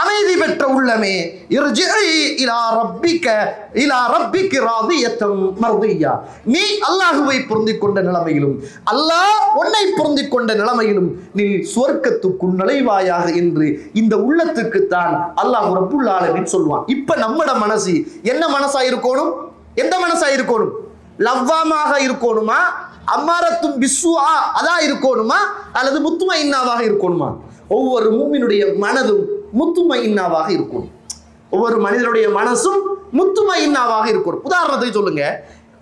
A: அமைதி பெற்ற உள்ளமே, இர்ஜிஇ இலா ரப்பிக ராதியத்தம் மர்தியா, நீ அல்லாஹ்வை பொருந்திக் கொண்ட நிலைமையிலும் அல்லாஹ் உன்னை பொருந்திக் கொண்ட நிலைமையிலும் நீ சுவர்க்கத்துக்குள் நுழைவாயாக என்று இந்த உள்ளத்துக்கு தான் அல்லாஹ் ரப்புல் ஆலமீன் சொல்வான். இப்ப நம்மட மனசு என்ன மனசா இருக்கணும்? எந்த மனசா இருக்கணும்? லவ்வாமாக இருக்கணுமா, அம்மாரத்தும் பிஸ்ஸுஆ அதா இருக்கணுமா, அல்லது முத்மஇன்னாவாக இருக்கணுமா? ஒவ்வொரு மூமினுடைய மனதும் முத்துமையின்னாவாக இருக்கணும். ஒவ்வொரு மனிதனுடைய மனசும் முத்துமையின்னாவாக இருக்கணும். உதாரணத்துக்கு சொல்லுங்க,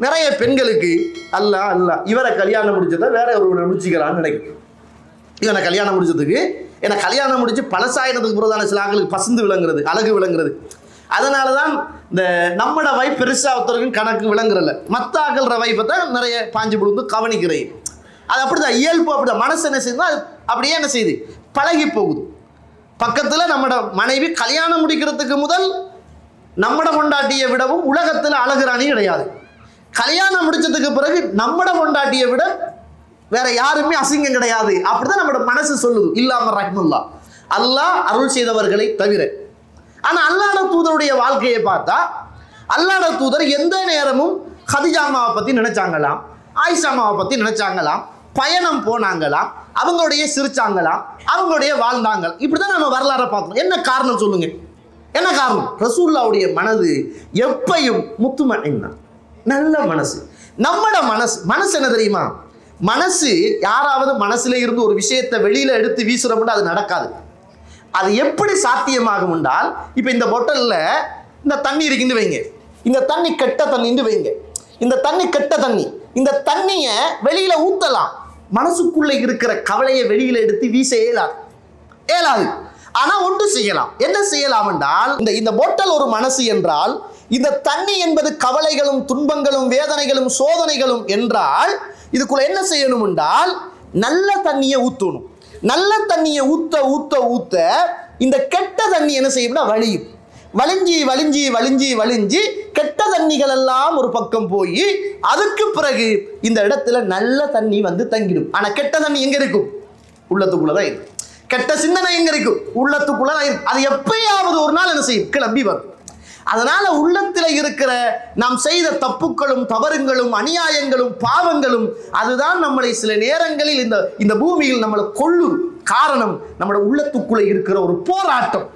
A: நிறைய பெண்களுக்கு அல்ல இவரை கல்யாணம் முடிச்சதை வேற ஒரு முடிச்சுக்கலான்னு நினைக்கும். இவனை கல்யாணம் முடிச்சதுக்கு ஏன்னா கல்யாணம் முடிச்சு பழசாயினத்துக்கு பிறதான சில ஆக்களுக்கு பசந்து விளங்குறது, அழகு விளங்குறது. அதனால தான் இந்த நம்மட வைப் பெருசா ஒருத்தருக்கும் கணக்கு விளங்குறல, மற்ற ஆக்கள வைப்பை தான் நிறைய பாஞ்சு விழுந்து கவனிக்கிறேன். அது அப்படிதான் இயல்பு, அப்படிதான் மனசு என்ன செய்யுதுன்னா அப்படியே என்ன செய்யுது, பழகி போகுது. பக்கத்தில் நம்மட மனைவி கல்யாணம் முடிக்கிறதுக்கு முதல் நம்மட கொண்டாட்டியை விடவும் உலகத்தில் அழகுராணி கிடையாது. கல்யாணம் முடிச்சதுக்கு பிறகு நம்மட கொண்டாட்டியை விட வேற யாருமே அசிங்கம் கிடையாது. அப்படிதான் நம்மட மனசு சொல்லுது. இல்லாம ரஹ்மல்லா, அல்லாஹ் அருள் செய்தவர்களை தவிர. ஆனா அல்லாஹ்வுடைய தூதருடைய வாழ்க்கையை பார்த்தா அல்லாஹ்வுடைய தூதர் எந்த நேரமும் கதிஜாமாவை பத்தி நினைச்சாங்களாம், ஆயிஷாமாவை பத்தி நினைச்சாங்களாம், பயணம் போனாங்களாம், அவங்களுடைய சிரிச்சாங்களாம், அவங்களுடைய வாழ்ந்தாங்க. இப்படிதான் நம்ம வரலாறை பார்க்கணும். என்ன காரணம் சொல்லுங்க? என்ன காரணம்? ரசூலுல்லாஹ்வுடைய மனது எப்பையும் முத்துமஇன்னா, நல்ல மனசு. நம்மட மனசு என்ன தெரியுமா? மனசு யாராவது மனசுல இருந்து ஒரு விஷயத்தை வெளியில எடுத்து வீசுறோம்னா அது நடக்காது. அது எப்படி சாத்தியமாகும் என்றால், இப்ப இந்த பொட்டல்ல இந்த தண்ணி இருக்குன்னு வைங்க, இந்த தண்ணி கெட்ட தண்ணின்னு வைங்க, இந்த தண்ணி கெட்ட தண்ணி, இந்த தண்ணிய வெளியில ஊத்தலாம், மனசுக்குள்ள இருக்கிற கவலையை வெளியில எடுத்து வீச ஏலாது. ஆனா ஒன்று செய்யலாம். என்ன செய்யலாம் என்றால், இந்த பொட்டல் ஒரு மனசு என்றால், இந்த தண்ணி என்பது கவலைகளும் துன்பங்களும் வேதனைகளும் சோதனைகளும் என்றால், இதுக்குள்ள என்ன செய்யணும் என்றால் நல்ல தண்ணியை ஊத்தணும். நல்ல தண்ணியை ஊத்த ஊத்த ஊத்த இந்த கெட்ட தண்ணி என்ன செய்யும்னா வலியும். வலிஞ்சி வலிஞ்சி வலிஞ்சி வலிஞ்சி கெட்ட தண்ணிகள் எல்லாம் ஒரு பக்கம் போய் அதுக்கு பிறகு இந்த இடத்துல நல்ல தண்ணி வந்து தங்கிடும். ஆனா கெட்ட தண்ணி எங்க இருக்கும்? உள்ளத்துக்குள்ளதான் இருக்கும். கெட்ட சிந்தனை எங்க இருக்கும்? உள்ளத்துக்குள்ளதான் இருக்கும். அது எப்பயாவது ஒரு நாள் என்ன செய்யும்? கிளம்பி வரும். அதனால உள்ளத்துல இருக்கிற நாம் செய்த தப்புக்களும் தவறுகளும் அநியாயங்களும் பாவங்களும் அதுதான் நம்மளை சில நேரங்களில் இந்த பூமியில் நம்மளை கொள்ளும். காரணம் நம்மளோட உள்ளத்துக்குள்ள இருக்கிற ஒரு போராட்டம்,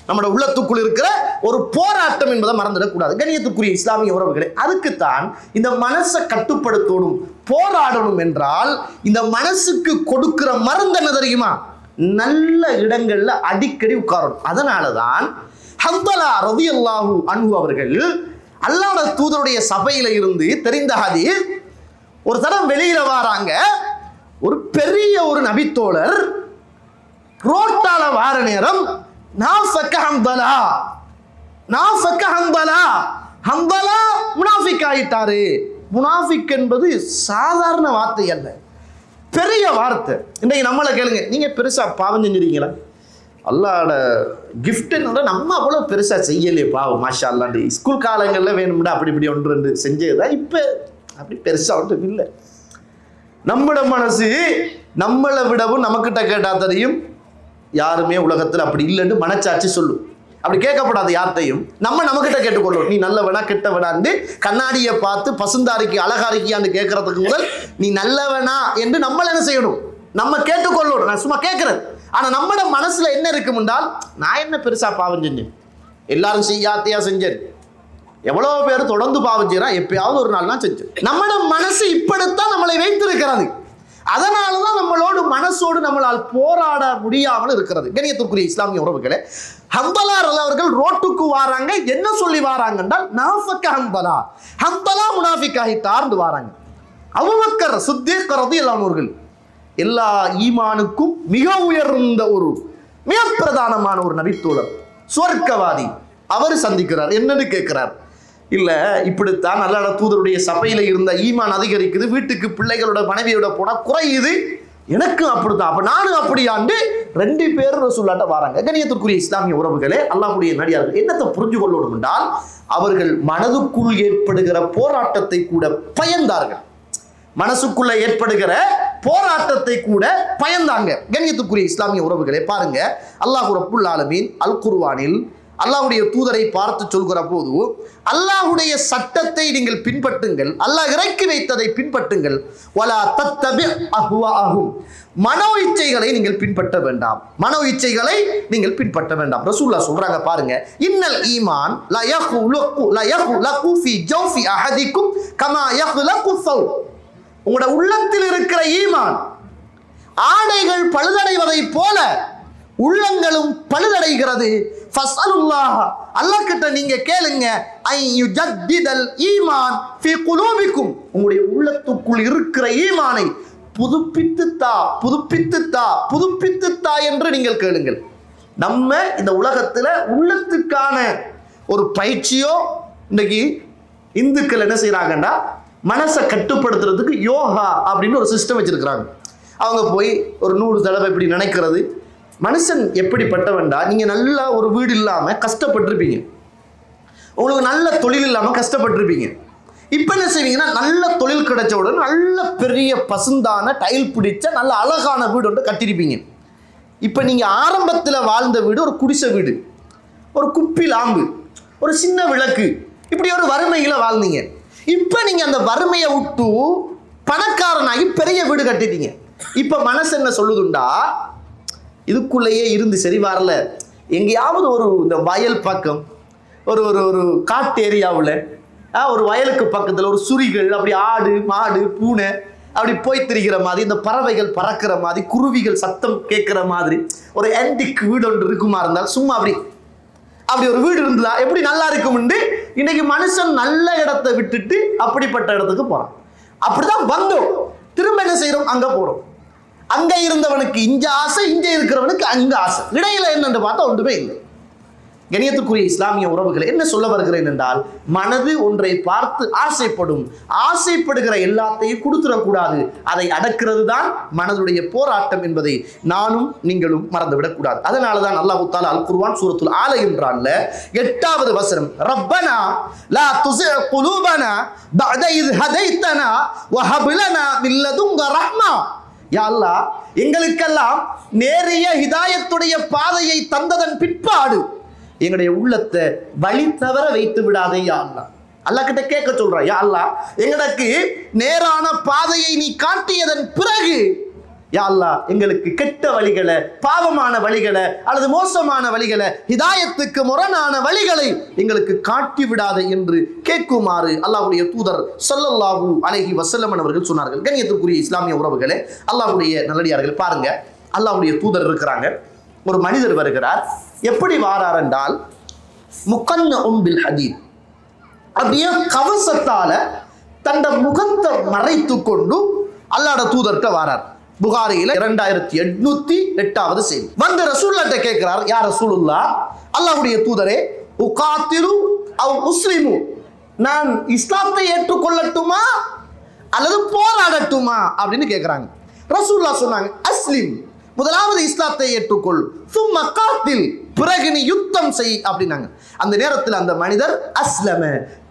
A: நம்மளோட உள்ளத்துக்குள் இருக்கிற ஒரு போராட்டம் என்பதை மறந்துடக்கூடாது. கண்ணியத்துக்குரிய இஸ்லாமிய உறவுகளே, அதுக்குத்தான் இந்த மனசை கட்டுப்படுத்தணும், போராடணும் என்றால் இந்த மனசுக்கு கொடுக்கிற மருந்து என்ன தெரியுமா? நல்ல இடங்கள்ல அடிக்கடி உட்காரணும். அதனாலதான் ஹந்தலா ரலியல்லாஹு அன்ஹு அவர்கள் அல்லாஹ்வுடைய தூதருடைய சபையில இருந்து தெரிந்த ஹதீஸ், ஒரு தடவை வெளியில வராங்க, ஒரு பெரிய ஒரு நபித்தோழர் ரோட்டால வார நேரம் ஹந்தலா முனாஃபிக் ஆயிட்டாரு. முனாஃபிக் என்பது சாதாரண வார்த்தை அல்ல, பெரிய வார்த்தை. இன்னைக்கு நம்மளை கேளுங்க, நீங்க பெருசா பாவம் செஞ்சிருக்கீங்களா? அல்லாஹ்வோட கிஃப்ட் நம்ம அவ்வளோ பெருசா செய்யலையே பாவம், மாஷா அல்லாண்டு ஸ்கூல் காலங்களில் வேணும்டா அப்படி இப்படி ஒன்று ரெண்டு செஞ்சதுதான். இப்போ அப்படி பெருசா ஒன்றும் இல்லை. நம்மளோட மனசு நம்மளை விடவும் நமக்கிட்ட கேட்டா தெரியும் யாருமே உலகத்தில் அப்படி இல்லைன்னு மனச்சாட்சி சொல்லும். அப்படி கேட்கப்படாது யார்த்தையும். நம்மகிட்ட கேட்டுக்கொள்ளும், நீ நல்லவனா கெட்டவனான்னு கண்ணாடியை பார்த்து பசுந்தாரிக்கு அழகாரிக்கியான்னு கேட்கறதுக்கு முதல் நீ நல்லவனா என்று நம்மள என்ன செய்யணும்? நம்ம கேட்டுக்கொள்ளணும். நான் சும்மா கேட்கிறேன். ஆனா நம்மட மனசுல என்ன இருக்கும் என்றால், நான் என்ன பெருசா பாவம் செஞ்சேன், எல்லாரும் செய்யாத்தையா செஞ்சேன், எவ்வளவு பேர் தொடர்ந்து பாவம் செய்யறான், எப்பயாவது ஒரு நாள் தான் செஞ்சேன். நம்மட மனசு இப்படித்தான் நம்மளை வைத்திருக்கிறது. அதனாலதான் நம்மளோடு மனசோடு நம்மளால் போராட முடியாமல் இருக்கிறது. கண்ணியத்திற்குரிய இஸ்லாமிய உறவுகளே, ஹந்தலா அவர்கள் ரோட்டுக்கு வாராங்க. என்ன சொல்லி வாராங்க என்றால், நாஃபக்க ஹந்தலா முனாஃபிக் ஆகிட்டார்னு வாராங்க. அபூபக்கர் சித்தீக் ரலியல்லாஹு அன்ஹு எல்லா ஈமானுக்கும் மிக உயர்ந்த ஒரு மிக பிரதானமான ஒரு நபித்தோழர், சுவர்க்கவாதி, அவர் சந்திக்கிறார். என்னன்னு கேட்கிறார். இல்ல இப்படித்தான் அல்லாஹ் தூதருடைய சபையில இருந்த ஈமான் அதிகரிக்குது, வீட்டுக்கு பிள்ளைகளோட மனைவியோட போனா குறையுது, எனக்கும் அப்படித்தான், அப்ப நானும் அப்படியாண்டு 2 பேரும் ரசூலுல்லாஹ்ட்ட வராங்க. கண்ணியத்திற்குரிய இஸ்லாமிய உறவுகளே, அல்லாஹ்வுடைய நடிகார்கள் என்னத்தை புரிஞ்சு கொள்ளணும் என்றால், அவர்கள் மனதுக்குள் ஏற்படுகிற போராட்டத்தை கூட பயந்தார்கள். மனசுக்குள்ள ஏற்படுகிற போராட்டத்தை கூட பயந்தாங்க. கண்ணியத்துக்குரிய இஸ்லாமிய உறவுகளே, பாருங்க, அல்லாஹ் ரப்புல் ஆலமீன் அல் குர்ஆனில் அல்லாஹ்வுடைய தூதரை பார்த்து சொல்கிற போது, அல்லாஹ்வுடைய சட்டத்தை நீங்கள் பின்பற்றுங்கள், அல்லாஹ் இறக்கி வைத்ததை பின்பற்றுங்கள், வலா தத்தபி அஹ்வாஅஹும், மனோ இச்சைகளை நீங்கள் பின்பற்ற வேண்டாம், மனோ இச்சைகளை நீங்கள் பின்பற்ற வேண்டாம். ரசூலுல்லாஹ் சொல்றாங்க பாருங்க, இன்னல் ஈமான் லா யஹ்லுகு ஃபீ ஜௌஃபி அஹதிக்கும் கமா யஹ்லுகு ஸௌப், உங்களோட உள்ளத்தில் இருக்கிற ஈமான் ஆடைகள் பழுதடைவதை போல உள்ளங்களும் பழுதடைகிறது. ஃபஸ்அலுல்லாஹ், அல்லாஹ் கிட்ட நீங்க கேளுங்க, ஐ யுஜத்திதல் ஈமான் ஃபீ குலூபிக்கும், உங்களுடைய உள்ளத்துக்குள் இருக்கிற ஈமானை புதுப்பித்துத்தா புதுப்பித்துத்தா புதுப்பித்துத்தா என்று நீங்கள் கேளுங்கள். நம்ம இந்த உலகத்துல உள்ளத்துக்கான ஒரு பயிற்சியோ, இன்னைக்கு இந்துக்கள் என்ன செய்யறாங்கன்னா, மனசை கட்டுப்படுத்துறதுக்கு யோகா அப்படின்னு ஒரு சிஸ்டம் வச்சிருக்கிறாங்க. அவங்க போய் ஒரு 100 தடவை இப்படி நினைக்கிறது. மனுஷன் எப்படிப்பட்டவன்டா, நீங்க நல்ல ஒரு வீடு இல்லாம கஷ்டப்பட்டிருப்பீங்க, உங்களுக்கு நல்ல தொழில் இல்லாம கஷ்டப்பட்டிருப்பீங்க. இப்ப என்ன செய்வீங்கன்னா, நல்ல தொழில் கிடைச்ச உடனே நல்ல பெரிய பசுந்தான டைல் பிடிச்ச நல்ல அழகான வீடு ஒன்று கட்டிருப்பீங்க. இப்ப நீங்க ஆரம்பத்துல வாழ்ந்த வீடு ஒரு குடிசை வீடு, ஒரு குப்பி லாம்பு, ஒரு சின்ன விளக்கு, இப்படி ஒரு வறுமையில வாழ்ந்தீங்க. இப்ப நீங்க அந்த வறுமையை விட்டு பணக்காரனாகி பெரிய வீடு கட்டிட்டீங்க. இப்ப மனசு என்ன சொல்லுதுண்டா, இதுக்குள்ளேயே இருந்து சரி வரல, எங்கேயாவது ஒரு இந்த வயல் பக்கம், ஒரு ஒரு ஒரு காட்டு ஏரியாவில், ஒரு வயலுக்கு பக்கத்தில் ஒரு சுரிகள், அப்படி ஆடு மாடு பூனை அப்படி போய் திரிகிற மாதிரி, இந்த பறவைகள் பறக்கிற மாதிரி, குருவிகள் சத்தம் கேட்கிற மாதிரி ஒரு ஆன்டிக் வீடு ஒன்று இருக்குமா இருந்தால், சும்மா அப்படி ஒரு வீடு இருந்ததா எப்படி நல்லா இருக்கும். இன்னைக்கு மனுஷன் நல்ல இடத்தை விட்டுட்டு அப்படிப்பட்ட இடத்துக்கு போறான். அப்படிதான் வந்தோம், திரும்ப என்ன செய்யறோம், அங்க போறோம். அங்க இருந்தவனுக்கு இங்க ஆசை, இங்க இருக்கிறவனுக்கு அங்க ஆசை, இடையில என்னன்னு பார்த்தா ஒன்றுமே இல்லை. கண்ணியத்துக்குரிய இஸ்லாமிய உறவுகளை, என்ன சொல்ல வருகிறேன் என்றால், மனது ஒன்றை பார்த்து ஆசைப்படும், ஆசைப்படுகிற எல்லாத்தையும் கொடுத்துடக்கூடாது, அதை அடக்கிறது தான் மனதுடைய போராட்டம் என்பதை நானும் நீங்களும் மறந்துவிடக் கூடாது. அதனாலதான் அல்லாஹ் தஆலா அல் குர்ஆன் சூரத்துல் ஆல இம்ரான்ல 8வது வசனம், ரப்பனா லா துஸிஅ குலூபனா பஅத இஸ் ஹதைதனா வஹப் லனா மின் லதுன்க ரஹ்மா, யா அல்லாஹ், எங்களுக்கெல்லாம் நேரிய ஹிதாயத்துடைய பாதையை தந்ததன் பிற்பாடு எங்களுடைய உள்ளத்தை வழி தவற வைத்து விடாதே யா அல்லாஹ். அல்லாஹ் கிட்ட கேட்க சொல்றா, யா அல்லாஹ், எங்களுக்கு நேரான பாதையை நீ காட்டியதன் பிறகு யா அல்லாஹ், எங்களுக்கு கெட்ட வழிகளை, பாவமான வழிகளை அல்லது மோசமான வழிகளை, ஹிதாயத்துக்கு முரணான வழிகளை எங்களுக்கு காட்டி விடாதே என்று கேட்குமாறு அல்லாஹ்வுடைய தூதர் ஸல்லல்லாஹு அலைஹி வஸல்லம் அவர்கள் சொன்னார்கள். கண்ணியத்திற்குரிய இஸ்லாமிய உறவுகளே, அல்லாஹ்வுடைய நல்லடியார்கள், பாருங்க, அல்லாஹ்வுடைய தூதர் இருக்கிறாங்க, ஒரு மனிதர் வருகிறார். எப்படி வாரார் என்றால், முகன்னஉம் பில் ஹதீத், அப்படியே கவசத்தால தந்த முகத்தை மறைத்து கொண்டு அல்லாஹ்வுடைய தூதர்கிட்ட வாரார். புகாரியில 2808வது செய்தி. வந்து ரசூலுல்லாஹ்ட்ட கேட்கிறார், யா ரசூலுல்லாஹ், அல்லாஹ்வுடைய தூதரே, உகாத்திலு அவ் உஸ்லிமு, நான் இஸ்லாத்தை ஏற்றுக்கொள்ளட்டுமா அல்லது போராடட்டுமா அப்படின்னு கேட்கிறாங்க. ரசூலுல்லாஹ் சொன்னாங்க, அஸ்லிம், முதலாவது இஸ்லாத்தை ஏற்றுக்கொள், சும்ம காத்தில், பிறகு நீ யுத்தம் செய் அப்படின்னாங்க. அந்த நேரத்தில் அந்த மனிதர் அஸ்லம,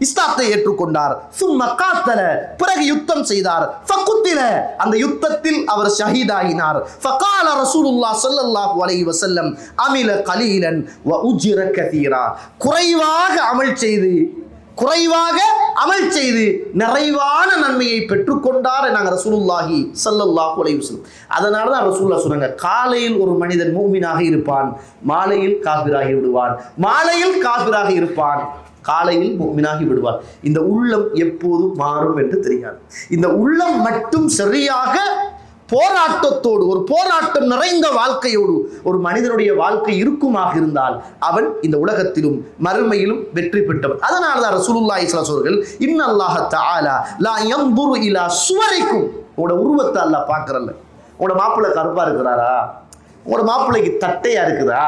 A: இஸ்லாத்தை ஏற்றுக்கொண்டார், சும்ம காத்தல, பிறகு யுத்தம் செய்தார், ஃபகுத்தில, அந்த யுத்தத்தில் அவர் ஷஹீதாகினார். ஃபகால ரசூலுல்லாஹ் ஸல்லல்லாஹு அலைஹி வஸல்லம், அமில கலீலன் வ உஜ்ர கதீரா, குறைவாக அமல் செய்து நிறைவான நன்மையை பெற்றுக்கொண்டார் நாங்க ரசூலுல்லாஹி ஸல்லல்லாஹு அலைஹி வஸல்லம். அதனால தான் ரசூலுல்லாஹ் சொன்னாங்க, காலையில் ஒரு மனிதன் மூமினாக இருப்பான், மாலையில் காஃபிராகி விடுவான், மாலையில் காஃபிராக இருப்பான், காலையில் மூமினாகி விடுவான். இந்த உள்ளம் எப்போது மாறும் என்று தெரியாது. இந்த உள்ளம் மட்டும் சரியாக போராட்டத்தோடு, ஒரு போராட்டம் நிறைந்த வாழ்க்கையோடு ஒரு மனிதனுடைய வாழ்க்கை இருக்குமாக இருந்தால் அவன் இந்த உலகத்திலும் மறுமையிலும் வெற்றி பெற்றவன். அதனாலதான் ரசூலுல்லாஹி ஸல்லல்லாஹு அலைஹி வஸல்லம், இன்னல்லாஹ தஆலா லா யன்துரு இலா சுவரிக்கும், உங்களோட உருவத்தை அல்லாஹ் பார்க்கறல்ல. உங்களோட மாப்பிள்ளை கருப்பா இருக்கிறாரா, உங்களோட மாப்பிள்ளைக்கு தட்டையா இருக்குதா,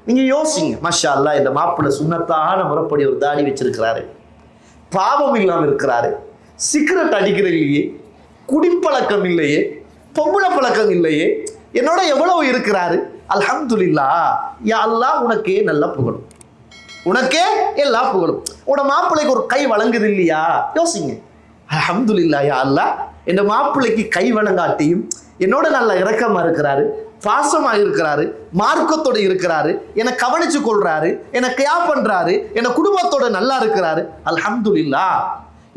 A: நீங்க யோசிங்க, மாஷா அல்லாஹ் இந்த மாப்பிள்ளை சுன்னத்தான முறைப்படி ஒரு தாடி வச்சிருக்கிறாரு, பாவம் இல்லாமல் இருக்கிறாரு, சிகரெட் அடிக்கிற இல்லையே, குடிப்பழக்கம் இல்லையே, பொம்பளை பழக்கம் இல்லையே, என்னோட எவ்வளவு இருக்கிறாரு, அல்ஹம்துலில்லாஹ் யா அல்லாஹ் உனக்கே நல்லா புகழும், உனக்கே எல்லா புகழும். உன மாப்பிள்ளைக்கு ஒரு கை வழங்குது இல்லையா, யோசிங்க, அல்ஹம்துலில்லாஹ் யா அல்லாஹ் என் மாப்பிள்ளைக்கு கை வழங்காட்டியும் என்னோட நல்ல இரக்கமா இருக்கிறாரு, பாசமாக இருக்கிறாரு, மார்க்கத்தோட இருக்கிறாரு, என்னை கவனிச்சு கொள்றாரு, என்னை கேயா பண்றாரு, என் குடும்பத்தோட நல்லா இருக்கிறாரு, அல்ஹம்துலில்லாஹ்.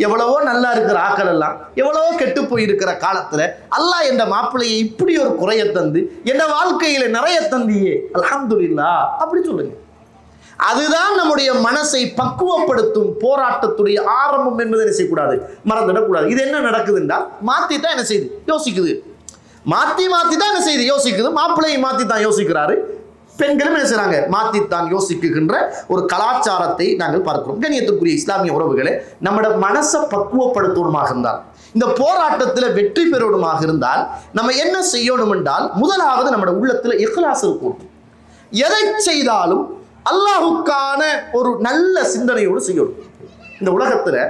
A: எவ்வளவோ நல்லா இருக்கிற ஆக்கள் எல்லாம் எவ்வளவோ கெட்டு போயிருக்கிற காலத்துல அல்லாஹ் என்ற மாப்பிள்ளையை இப்படி ஒரு குறைய தந்து என் வாழ்க்கையில நிறைய தந்தியே, அல்ஹம்துலில்லாஹ் அப்படி சொல்லுங்க. அதுதான் நம்முடைய மனசை பக்குவப்படுத்தும் போராட்டத்துடைய ஆரம்பம் என்பதை என்ன செய்யக்கூடாது, மறந்துடக்கூடாது. இது என்ன நடக்குதுன்னா மாத்தி தான் என்ன செய்யுது, யோசிக்குது, மாத்தி தான் என்ன செய்யுது, யோசிக்குது. மாப்பிள்ளையை மாத்தி தான் யோசிக்கிறாரு, பெண்களும் என்ன செய்றாங்க, மாத்தித்தான் யோசிக்கின்ற ஒரு கலாச்சாரத்தை நாங்கள் பார்க்கிறோம். கண்ணியத்திற்குரிய இஸ்லாமிய உறவுகளே, நம்முடைய மனசை பக்குவப்படுத்தணுமாக இருந்தால், இந்த போராட்டத்தில் வெற்றி பெறணுமாக இருந்தால் நம்ம என்ன செய்யணும் என்றால், முதலாவது நம்முடைய உள்ளத்தில் இக்லாஸ் இருக்கும். எதை செய்தாலும் அல்லாஹுக்கான ஒரு நல்ல சிந்தனையோடு செய்யணும். இந்த உலகத்தில்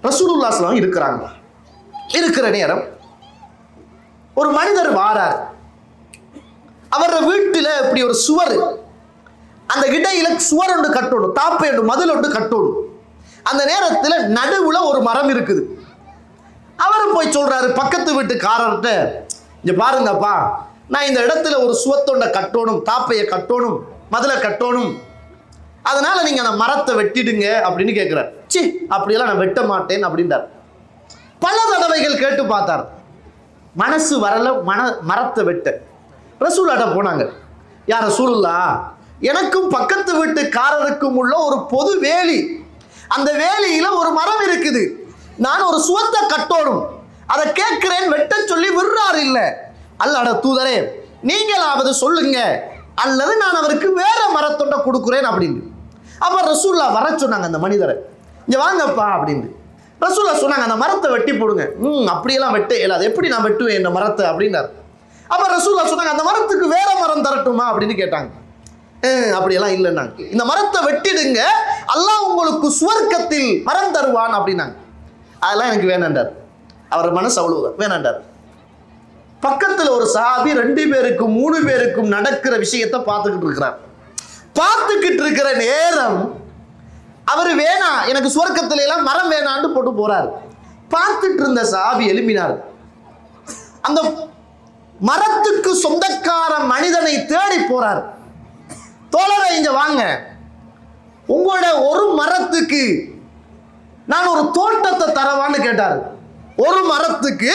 A: ரசூலுல்லாஹ் ஸல்லல்லாஹு அலைஹி இருக்கிறாங்க, இருக்கிற நேரம் ஒரு மனிதர் வாரார், அவர வீட்டில் இப்படி ஒரு சுவர், அந்த இடையில சுவர் ஒன்று கட்டணும், தாப்பை ஒன்று மதில் ஒன்று கட்டணும். அந்த நேரத்தில் நடுவுல ஒரு மரம் இருக்குது. அவர் போய் சொல்றாரு பக்கத்து வீட்டுக்காரர்கிட்ட, இங்க பாருங்கப்பா, நான் இந்த இடத்துல ஒரு சுவத்தொண்ட கட்டணும், தாப்பையை கட்டணும், மதில கட்டணும், அதனால நீங்க அந்த மரத்தை வெட்டிடுங்க அப்படின்னு கேட்கிறார். சி அப்படியெல்லாம் நான் வெட்ட மாட்டேன் அப்படின்றார். பல தடவைகள் கேட்டு பார்த்தார், மனசு வரல மரத்தை வெட்ட. ரசூலுல்லாஹ்ட்ட போனாங்க, யார் ரசூலுல்லாஹ், எனக்கும் பக்கத்து வீட்டுக்காரருக்கும் உள்ள ஒரு பொது வேலி, அந்த வேலியில ஒரு மரம் இருக்குது, நான் ஒரு சுவத்தை கட்டணும், அதை கேட்கிறேன், வெட்ட சொல்லி விடுறாரு இல்ல. அல்லாஹ்வுடைய தூதரே நீங்களாவது சொல்லுங்க, அல்லது நான் அவருக்கு வேற மரத்தொண்ட கொடுக்குறேன் அப்படின்னு. அப்ப ரசூலுல்லாஹ் வர சொன்னாங்க அந்த மனிதரை, இங்க வாங்கப்பா அப்படின்னு. ரசூலுல்லாஹ் சொன்னாங்க, அந்த மரத்தை வெட்டி போடுங்க. அப்படியெல்லாம் வெட்ட இயலாது, எப்படி நான் வெட்டுவேன் இந்த மரத்தை அப்படின்னாரு. அப்ப ரசூலுல்லாஹ் சொன்னாங்க, அந்த மரத்துக்கு வேற மரம் தரட்டுமா அப்படின்னு கேட்டாங்க. அப்படியெல்லாம் இல்லைன்னாங்க, இந்த மரத்தை வெட்டிடுங்க, அல்லாஹ் உங்களுக்கு சுவர்க்கத்தில் மரம் தருவான் அப்படின்னாங்க. அதெல்லாம் எனக்கு வேணாண்டார். அவர் மனசு அவ்வளவுதான், வேணாண்டார். பக்கத்துல ஒரு சஹாபி 2 பேருக்கும் 3 பேருக்கும் நடக்கிற விஷயத்தை பார்த்துக்கிட்டு இருக்கிறார். பார்த்துக்கிட்டு இருக்கிற நேரம் அவர் வேணாம், எனக்கு சுவர்க்கத்துல எல்லாம் மரம் வேணான்னு போட்டு போறாரு. பார்த்துட்டு இருந்த சஹாபி எழுப்பினார், அந்த மரத்துக்கு சொந்தக்கார மனிதனை தேடி போறார். தோழரை இங்க வாங்க, உங்களோட ஒரு மரத்துக்கு நான் ஒரு தோட்டத்தை தரவான்னு கேட்டார். ஒரு மரத்துக்கு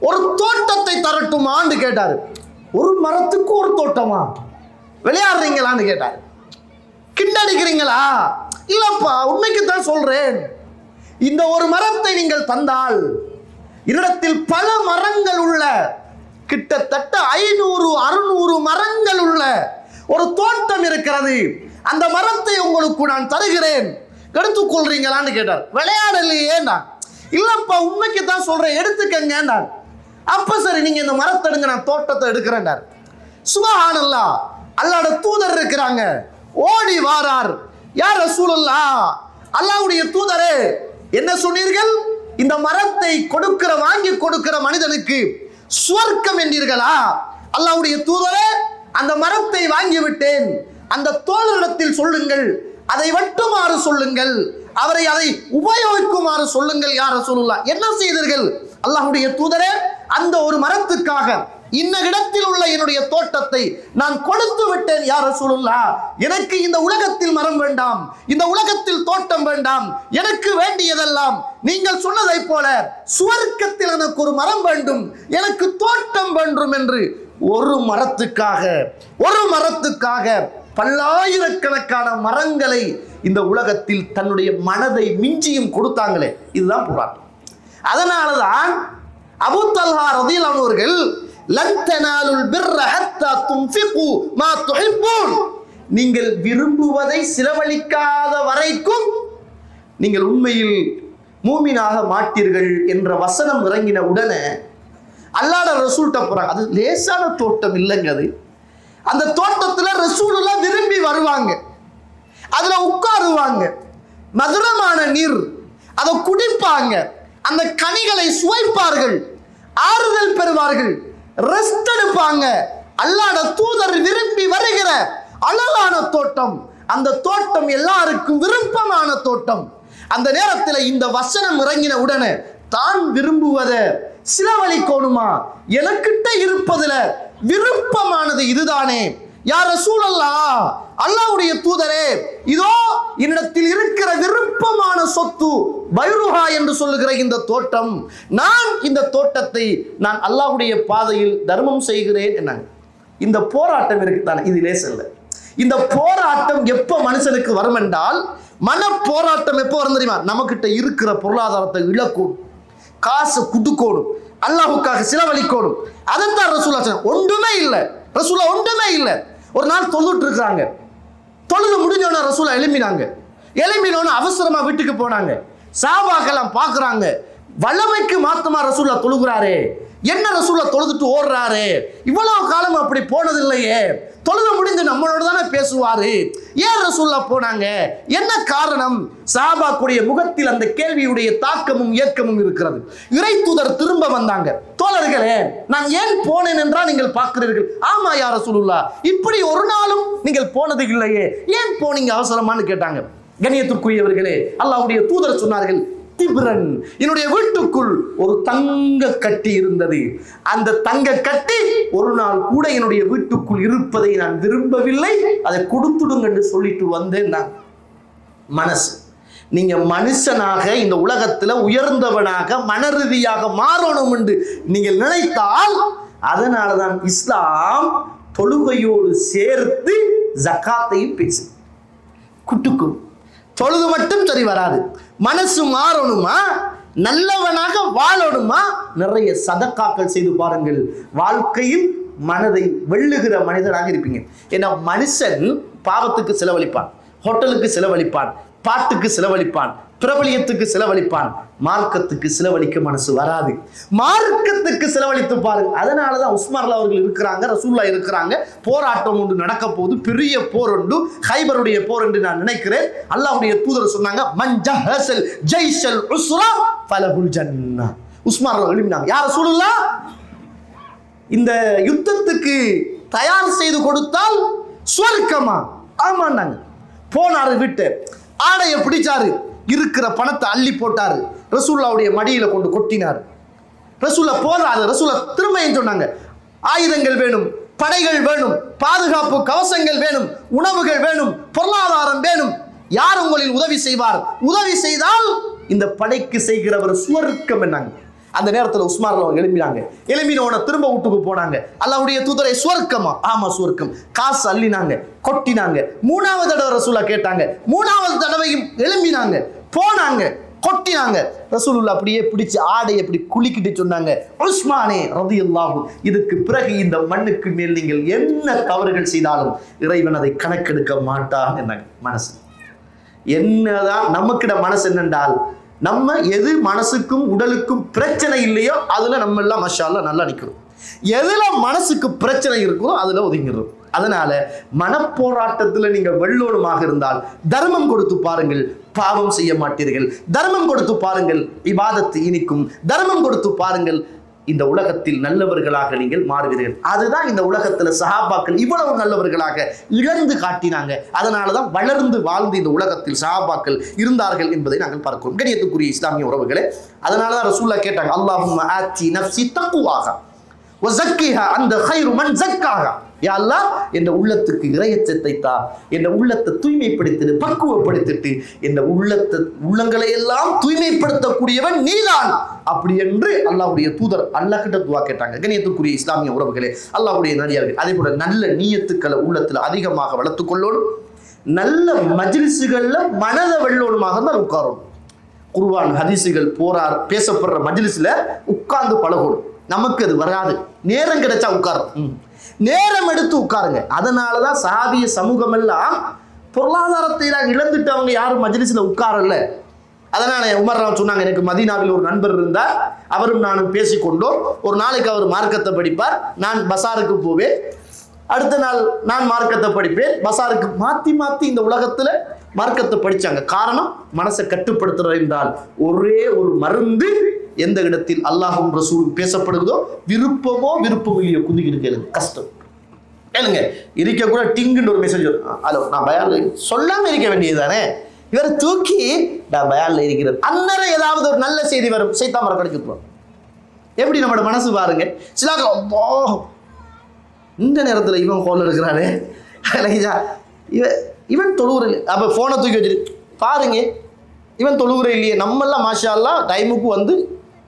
A: ஒரு தோட்டத்தை தரட்டுமான்னு கேட்டார். ஒரு மரத்துக்கு ஒரு தோட்டமா, விளையாடுறீங்களான்னு கேட்டார். கிண்டடிக்கிறீங்களா? இல்லப்பா, உண்மைக்கு தான் சொல்றேன், இந்த ஒரு மரத்தை நீங்கள் தந்தால் என்னிடத்தில் பல மரங்கள் உள்ள, கிட்டத்தட்ட 500-600 மரங்கள் உள்ள ஒரு தோட்டம் இருக்கிறது, அந்த மரத்தை உங்களுக்கு நான் தருகிறேன், எடுத்துக்கொள்றீங்களான்னு கேட்டார். விளையாடலையே நான், இல்லப்பா உண்மைக்கு தான் சொல்றேன், எடுத்துக்கங்க நான். அப்ப சரி, நீங்க இந்த மரத்தை எடுங்க, நான் தோட்டத்தை எடுக்கிறேன். சுப்ஹானல்லாஹ், அல்லாஹ்வுடைய தூதர் இருக்கிறாங்க, ஓடி வாரார். யா ரசூலுல்லாஹ், அல்லாஹ்வுடைய தூதரே என்ன சொன்னீர்கள், இந்த மரத்தை வாங்கி கொடுக்கிற மனிதனுக்கு சுவர்க்கம் என்றீர்களா? அல்லாஹ்வுடைய தூதரே, அந்த மரத்தை வாங்கி விட்டேன், அந்த தோழரிடத்தில் சொல்லுங்கள், அதை வெட்டுமாறு சொல்லுங்கள், அவரை அதை உபயோகிக்குமாறு சொல்லுங்கள். யா ரசூலுல்லாஹ், என்ன செய்தீர்கள்? அல்லாஹ்வுடைய தூதரே, அந்த ஒரு மரத்துக்காக இன்ன இடத்தில் உள்ள என்னுடைய தோட்டத்தை நான் கொடுத்து விட்டேன். யா ரசூலுல்லாஹ், எனக்கு இந்த உலகத்தில் மரம் வேண்டாம், இந்த உலகத்தில் தோட்டம் வேண்டாம், எனக்கு வேண்டியதெல்லாம் நீங்கள் சொன்னதை போல சுவர்க்கத்தில் எனக்கு ஒரு மரம் வேண்டும், எனக்கு தோட்டம் வேண்டும் என்று ஒரு மரத்துக்காக பல்லாயிரக்கணக்கான மரங்களை இந்த உலகத்தில் தன்னுடைய மனதை மிஞ்சியும் கொடுத்தாங்களே, இதுதான் போராட்டம். அதனாலதான் அபூ தல்ஹா ரலியல்லாஹு அன்ஹு அவர்கள், லன் தனாலுல் பிர்ர ஹத்தா துன்ஃபிகு மா துஹிப்பூன், நீங்கள் விரும்புவதை செலவழிக்காத வரைக்கும் நீங்கள் உண்மையில் மூமினாக மாட்டீர்கள் என்ற வசனம் இறங்கின உடனே அல்லாஹ்வுடைய ரசூல்ட்ட போறாங்க. அது லேசான தோட்டம் இல்லைங்க, அந்த தோட்டத்துல ரசூலுல்லாஹ் விரும்பி வருவாங்க, அதுல உட்காருவாங்க, மதுரமான நீர், அதை குடிப்பாங்க, அந்த கனிகளை சுவைப்பார்கள், ஆறுதல் பெறுவார்கள், ரெஸ்ட் எடுப்பாங்க. அல்லாஹ்வுடைய தூதர் விரும்பி வருகிற அழகான தோட்டம், அந்த தோட்டம் எல்லாருக்கும் விருப்பமான தோட்டம். அந்த நேரத்தில் இந்த வசனம் இறங்கின உடனே தான் விரும்புவத சிலவழிக்கோணுமா, எனக்கிட்ட இருப்பதுல விருப்பமானது இதுதானே, யா ரசூலல்லாஹ், அல்லாஹ்வுடைய தூதரே, இதோ என்னிடத்தில் இருக்கிற விருப்பமான சொத்து பைருஹா என்று சொல்லுகிற இந்த தோட்டம், நான் இந்த தோட்டத்தை நான் அல்லாஹ்வுடைய பாதையில் தர்மம் செய்கிறேன் என்னாங்க. இந்த போராட்டம் இருக்குதானே, இது லேசல்ல. இந்த போராட்டம் எப்ப மனுஷனுக்கு வரும் என்றால், மன போராட்டம் எப்போ வரும் தெரியுமா? நமக்கிட்ட இருக்கிற பொருளாதாரத்தை இழக்கூடும், காசு குடுக்கோடும், அல்லாஹ்வுக்காக செலவழிக்கோடும். அதைத்தான் ரசூலுல்லாஹ் சொன்னாங்க. ஒன்றுமே இல்லை ரசூலுல்லாஹ், ஒன்றுமே இல்லை. ஒரு நாள் தொழுதுட்டு இருக்காங்க, தொழுது முடிஞ்சோன்னு ரசூலுல்லாஹ் எழும்பினோன்னு அவசரமா வீட்டுக்கு போனாங்க. சஹாபாக்கள் பார்க்குறாங்க, வல்லமைக்கு மாத்தமா ரசூலுல்லாஹ் தொழுகிறாரே, என்ன ரசூலுல்லாஹ் தொழுதுட்டு ஓடுறாரு, இவ்வளவு காலம் அப்படி போனது இல்லையே, தொழுது முடிந்து நம்மளோட தானே பேசுவாரு, ஏன் ரசூலுல்லாஹ் போனாங்க, என்ன காரணம்? சஹாபாக்குடைய முகத்தில் அந்த கேள்வியுடைய தாக்கமும் இயக்கமும் இருக்கிறது. இறை தூதர் திரும்ப வந்தாங்க. தோழர்களே, நான் ஏன் போனேன் என்றால் நீங்கள் பார்க்கிறீர்கள். ஆமா யா ரசூலுல்லாஹ், இப்படி ஒரு நாளும் நீங்கள் போனது இல்லையே, ஏன் போனீங்க அவசரமானு கேட்டாங்க. கண்ணியத்திற்குரியவர்களே, அல்லாஹ்வுடைய தூதர் சொன்னார்கள், திப்ரன், என்னுடைய வீட்டுக்குள் ஒரு தங்க கட்டி இருந்தது, அந்த தங்க கட்டி ஒரு நாள் கூட என்னுடைய வீட்டுக்குள் இருப்பதை நான் விரும்பவில்லை, அதை கொடுத்துடுங்க என்று சொல்லிட்டு வந்தேன். நான் மனசு, நீங்க மனுஷனாக இந்த உலகத்துல உயர்ந்தவனாக மனரீதியாக மாறணும் என்று நீங்கள் நினைத்தால், அதனாலதான் இஸ்லாம் தொழுகையோடு சேர்த்து ஜகாத்தையும் பேசு. குட்டுக்கும் தொழுது மட்டும் சரி வராது, மனசு மாறணுமா, நல்லவனாக வாழணுமா, நிறைய சதக்காக்கள் செய்து பாருங்கள், வாழ்க்கையில் மனதை வெல்லுகிற மனிதனாக இருப்பீங்க. ஏன்னா மனுஷன் பாவத்துக்கு செலவழிப்பான், ஹோட்டலுக்கு செலவழிப்பான், பாட்டுக்கு செலவழிப்பான், பிரபலியத்துக்கு செலவழிப்பான், மார்க்கத்துக்கு செலவழிக்க மனசு வராது. மார்க்கத்துக்கு செலவழித்து பாருங்க. அதனாலதான் உஸ்மான் அவர்கள் இருக்கிறாங்க, ரசூலுல்லாஹ் இருக்கிறாங்க, போராட்டம் ஒன்று நடக்க போது, பெரிய போர் ஒன்று, ஹைபருடைய போர் என்று நான் நினைக்கிறேன். அல்லாஹ்வுடைய தூதர் சொன்னாங்க, மன் ஜஹஸல் ஜைஷல் உஸ்ரா ஃபலஹுல் ஜன்னah. உஸ்மான் அவர்கள் எழுப்பினாங்க, யா ரசூலுல்லாஹ், இந்த யுத்தத்துக்கு தயார் செய்து கொடுத்தால் சுவர்க்கமா? ஆமாண்டாங்க. போனாரு, விட்டு ஆடையை பிடிச்சாரு, இருக்கிற பணத்தை அள்ளி போட்டாரு, ரசூலுல்லாஹ்வுடைய மடியில கொண்டு கொட்டினார். ரசூலுல்லாஹ் போதாது, ரசூலுல்லாஹ் திரும்ப சொன்னாங்க, ஆயுதங்கள் வேணும், படைகள் வேணும், பாதுகாப்பு கவசங்கள் வேணும், உணவுகள் வேணும், பொருளாதாரம் வேணும், யார் உங்களில் உதவி செய்வார்? உதவி செய்தால் இந்த படைக்கு செய்கிறவர் சுவர்க்கம் என்னாங்க. அந்த நேரத்தில் உஸ்மான் அவங்க எழும்பினோட திரும்ப வீட்டுக்கு போனாங்க. அல்லாஹ்வுடைய தூதரை, சுவர்க்கமா? ஆமா சுவர்க்கம். காசு அள்ளினாங்க, கொட்டினாங்க. மூணாவது தடவை ரசூலுல்லாஹ் கேட்டாங்க, மூணாவது தடவையும் எழும்பினாங்க, போனாங்க, கொட்டினாங்க. ரசூலுல்லாஹ் அப்படியே பிடிச்சு ஆடை அப்படி குலுக்கிட்டு சொன்னாங்க, உஸ்மானே ரலியல்லாஹு, இதுக்கு பிறகு இந்த மண்ணுக்கு மேல் நீங்கள் என்ன தவறுகள் செய்தாலும் இறைவன் அதை கணக்கெடுக்க மாட்டான் என்னாங்க. மனசு என்னதான் நமக்கிட மனசு என்னென்றால், நம்ம எது மனசுக்கும் உடலுக்கும் பிரச்சனை இல்லையோ அதுல நம்ம எல்லாம் மாஷா அல்லாஹ் நல்லா நிற்கிறோம், எதுல மனசுக்கு பிரச்சனை இருக்கோ அதுல ஒதுங்கிறோம். அதனால மனப்போராட்டத்தில் நீங்க வெள்ளோடுமாக இருந்தால் தர்மம் கொடுத்து பாருங்கள், பாவம் செய்ய மாட்டீர்கள். தர்மம் கொடுத்து பாருங்கள், இபாதத்து இனிக்கும். தர்மம் கொடுத்து பாருங்கள், இந்த உலகத்தில் நல்லவர்களாக நீங்கள் மாறுவீர்கள். அதுதான் இந்த உலகத்துல சஹாபாக்கள் இவ்வளவு நல்லவர்களாக இழந்து காட்டினாங்க. அதனாலதான் வளர்ந்து வாழ்ந்து இந்த உலகத்தில் சஹாபாக்கள் இருந்தார்கள் என்பதை நாங்கள் பார்க்கிறோம். கண்ணியத்துக்குரிய இஸ்லாமிய உறவுகளே, அதனாலதான் ரசூலுல்லாஹ் கேட்டாங்க, அல்லாஹும்ம ஆத்தி நஃப்ஸி தக்வாஹா வ ஸக்கிஹா அன்த கைரு மன் ஸக்காஹா. யா அல்லாஹ், என் உள்ளத்துக்கு இறையச்சத்தை தா, என் உள்ளத்தை தூய்மைப்படுத்திட்டு பக்குவப்படுத்திட்டு என் உள்ளங்களை எல்லாம் தூய்மைப்படுத்தக்கூடியவன் நீதான் அப்படி என்று அல்லாஹ்வுடைய தூதர் அல்லாஹ் கிட்ட துஆ கேட்டாங்க. கண்ணியத்துக்குரிய இஸ்லாமிய உறவுகளே, அல்லாஹ்வுடைய நடிகார்கள், அதே போல நல்ல நியத்துக்களை உள்ளத்துல அதிகமாக வளர்த்துக் கொள்ளணும். நல்ல மஜ்லிஸுகள்ல மனத வெள்ளோடுமாக தான் உட்காரணும். குர்ஆன் ஹதீஸுகள் பேசப்படுற மஜ்லிஸ்ல உட்கார்ந்து பழகணும். நமக்கு அது வராது, நேரம் கிடைச்சா உட்காரும், நேரம் எடுத்து உட்காருங்க. அதனாலதான் சஹாபிய சமூகம் எல்லாம் பொருளாதாரத்தை இழந்துட்டு அவங்க யாரும் மஜ்லிஸ்ல உட்காரல. அதனால உமர் சொன்னாங்க, எனக்கு மதீனாவில் ஒரு நண்பர் இருந்தார், அவரும் நானும் பேசிக்கொண்டோம். ஒரு நாளைக்கு அவர் மார்க்கத்தை படிப்பார், நான் பசாருக்கு போவேன், அடுத்த நாள் நான் மார்க்கத்தை படிப்பேன். பசாருக்கு மாத்தி மாத்தி இந்த உலகத்துல மார்க்கத்தை படிச்சாங்க. காரணம், மனசை கட்டுப்படுத்துறது என்றால் ஒரே ஒரு மருந்து. எந்த இடத்தில் அல்லாஹும் ரசூலும் பேசப்படுகிறதோ விருப்பமோ விருப்பம் இல்லையோ குதிக்கிட்டு கேளுங்க. கஷ்டம் கேளுங்க. இருக்க கூட டிங்குன்னு ஒரு மெசேஜ், ஹலோ நான் பயான்ல சொல்லாம இருக்க வேண்டியதுதானே. இவரை தூக்கி நான் பயான்ல இருக்கிறது அன்னரம் ஏதாவது ஒரு நல்ல செய்தி வரும், சைத்தான் மரம் கிடைச்சிருப்போம். எப்படி நம்மளோட மனசு பாருங்க. சிலாக இந்த நேரத்தில் இவன் கோல் இருக்கிறாரு, இவன் தொழுவுற இல்லை. அப்போ ஃபோனை தூக்கி வச்சுட்டு பாருங்க, இவன் தொழுவுற இல்லையே. நம்மெல்லாம் மாஷா அல்லா டைமுக்கு வந்து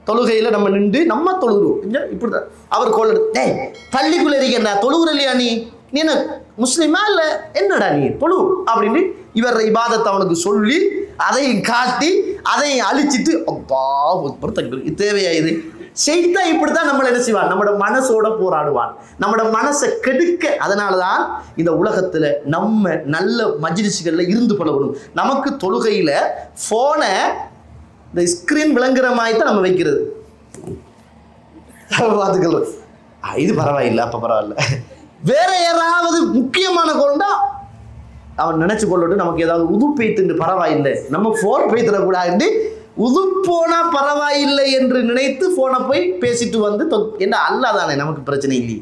A: தொழுகையில் நம்ம நின்று நம்ம தொழுகிறோம். இப்படிதான் அவர் கோல் எடுத்து, பள்ளிக்குள்ள இருக்கா தொழுவுற இல்லையா நீ என்ன முஸ்லிமா இல்லை என்னடா நீ தொழு அப்படின்னு இவர் இபாதத்தை அவனுக்கு சொல்லி அதையும் காட்டி அதையும் அழிச்சிட்டு அப்பா இது தேவையா? இது செய்தா இப்படித்தான் நம்மளை என்ன செய்வான், நம்மளோட மனசோட போராடுவான், நம்மளோட மனசை கெடுக்க. அதனாலதான் இந்த உலகத்துல நம்ம நல்ல மஜ்லிஸ்கள்ல இருந்து பழகணும். நமக்கு தொழுகையில போனை இந்த ஸ்கிரீன் விளங்குற மாதிரி தான் நம்ம வைக்கிறது. பார்த்துக்கலாம், இது பரவாயில்லை, அப்ப பரவாயில்ல. வேற யாராவது முக்கியமான கொண்டா அவன் நினைச்சு கொள்ளட்டும், நமக்கு ஏதாவது உது பெய்த்து பரவாயில்லை, நம்ம போன் பெய்த்திடக்கூடாது, உது போனா பரவாயில்லை என்று நினைத்து போனை போய் பேசிட்டு வந்து என்ன அல்லாதானே நமக்கு பிரச்சனை இல்லையே.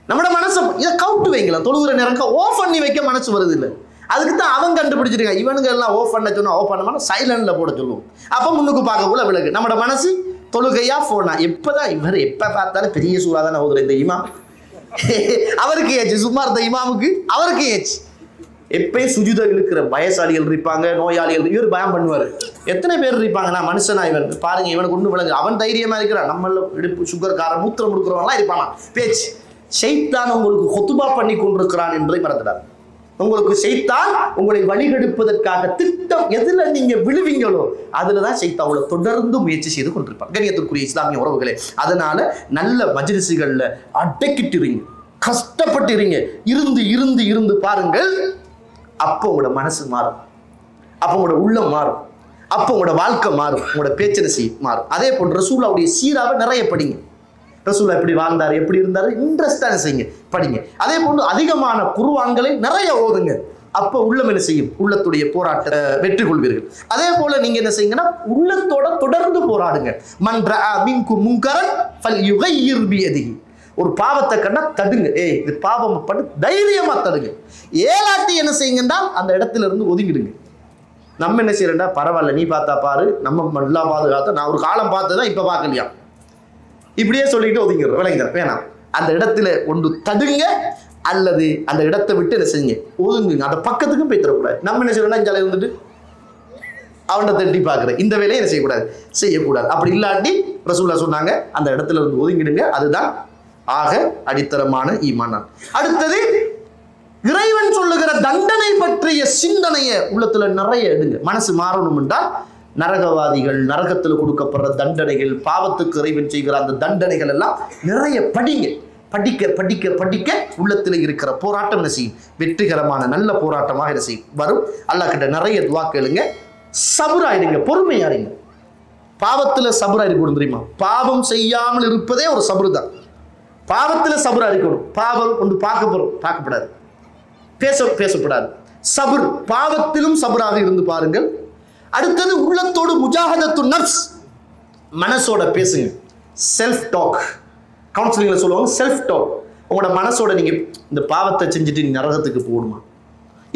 A: நம்மளோட மனசை இதை கவுட்டு வைக்கலாம். தொழுகிற நேரம் ஓஃப் பண்ணி வைக்க மனசு வருது இல்லை. அதுக்கு தான் அவன் கண்டுபிடிச்சிருக்கான். இவனுங்க எல்லாம் ஓஃப் பண்ண சொன்னா ஓஃப் பண்ண சைலண்ட்ல போட சொல்லுவோம். அப்போ முன்னுக்கு பார்க்க கூட விலகு. நம்மளோட மனசு தொழுகையா போனா எப்பதான் இவர் எப்ப பார்த்தாலும் பெரிய சூறா தானே ஓதுற இந்த இமாம். அவருக்கு ஏச்சு, சும்மா இருந்த இமாமுக்கு அவருக்கு ஏச்சு. எப்பயும் சுஜித இழுக்கிற வயசாளிகள் இருப்பாங்க, நோயாளிகள். இவர் பயம் பண்ணுவார். எத்தனை பேர் இருப்பாங்க, நான் மனுஷனா இவன் பாருங்க, இவனுக்கு ஒன்று விளங்கு, அவன் தைரியமா இருக்கிறான். நம்மள இடுப்பு சுகர் கார மூத்திரம் கொடுக்குறவங்களாம் இருப்பானா பேச்சு. ஷைத்தான் உங்களுக்கு கொத்துபா பண்ணி கொண்டிருக்கிறான் என்பதை மறந்துடாது. உங்களுக்கு ஷைத்தான் உங்களை வழிகெடுப்பதற்காக திட்டம் எதுல நீங்க விழுவீங்களோ அதுலதான் ஷைத்தாவுல தொடர்ந்து முயற்சி செய்து கொண்டிருப்பார். கண்ணியத்திற்குரிய இஸ்லாமிய உறவுகளே, அதனால நல்ல மஜ்லிஸ்கள்ல அடக்கிட்டுறீங்க, கஷ்டப்பட்டுறீங்க, இருந்து இருந்து இருந்து பாருங்கள். அப்போ உங்களோட மனசு மாறும், அப்போ உங்களோட உள்ளம் மாறும், அப்போ உங்களோட வாழ்க்கை மாறும், உங்களோட பேச்சனை மாறும். அதே போல் ரசூலுல்லாஹ்வுடைய சீராவை நிறைய படிங்க. ரசூலுல்லாஹ் எப்படி வாழ்ந்தாரு, எப்படி இருந்தாரு, இன்ட்ரெஸ்டான செய்யுங்க, படிங்க. அதே போன்று அதிகமான குர்ஆன்களை நிறைய ஓதுங்க. அப்போ உள்ளம் என்ன செய்யும், உள்ளத்துடைய போராட்டத்தை வெற்றி கொள்வீர்கள். அதே போல நீங்க என்ன செய்யுங்கன்னா உள்ளத்தோட தொடர்ந்து போராடுங்க. மன் ரஆ மின்கும் முன்கரன் ஃபல்யுகையிர் பியதிஹி. ஒரு பாவத்தை கண்டா தடுங்க. இது பாவம் பண்ணு, தைரியமா தடுங்க. ஏலாட்டி என்ன செய்யுங்கன்னா அந்த இடத்துல இருந்து ஒதுங்கிடுங்க. நம்ம என்ன செய்யறா, பரவாயில்ல நீ பார்த்தா பாரு, நம்ம நல்லா பாதுகாத்த, நான் ஒரு காலம் பார்த்ததான் இப்ப பார்க்கலையா, இப்படியே சொல்லிட்டு ஒதுங்கிடுறோம். விளங்குறேன், வேணாம். அந்த இடத்துல ஒன்று தடுங்க, அல்லது அந்த இடத்தை விட்டு என்ன செய்யுங்க, ஒதுங்குங்க. அந்த பக்கத்துக்கும் போய் தரக்கூடாது. நம்ம என்ன செய்யறோம்னா இங்கே இருந்துட்டு அவனை தட்டி பார்க்குறேன், இந்த வேலையை என்ன செய்யக்கூடாது, செய்யக்கூடாது. அப்படி இல்லாட்டி ரசூலுல்லாஹ் சொன்னாங்க அந்த இடத்துல இருந்து ஒதுங்கிடுங்க. அதுதான் ஆக அடித்தரமான ஈமான். அடுத்தது இறைவன் சொல்லுகிற தண்டனை பற்றிய சிந்தனையை உள்ளத்துல நிறைய எடுங்க. மனசு மாறணும் என்றால் நரகவாதிகள், நரகத்தில் கொடுக்கப்படுற தண்டனைகள், பாவத்துக்கு இறைவன் செய்கிற அந்த தண்டனைகள் எல்லாம் நிறைய படிங்க. படிக்க படிக்க படிக்க உள்ளத்தில் இருக்கிற போராட்டம் என்ன செய்யும், வெற்றிகரமான நல்ல போராட்டமாக என்ன செய்யும் வரும். அல்லாஹ் கிட்ட நிறைய துவா கேளுங்க. சபுராயிடுங்க, பொறுமையாருங்க. பாவத்துல சபுரா இருக்கணும் தெரியுமா? பாவம் செய்யாமல் இருப்பதே ஒரு சபுரு தான். பாவத்துல சபுரா இருக்கணும். பாவம் ஒன்று பார்க்கப்படாது, பேசப்படாது. சபுர், பாவத்திலும் சபுராக இருந்து பாருங்கள். அடுத்தது உள்ளத்தோடு முஜாஹதத்து நஃப்ஸ், மனசோட பேசுங்க. செல்ஃப் டாக், கவுன்சிலிங்ல சொல்லுவாங்க செல்ஃப் டாக். உங்களோட மனசோட நீங்க இந்த பாவத்தை செஞ்சுட்டு நீ நரகத்துக்கு போகணுமா,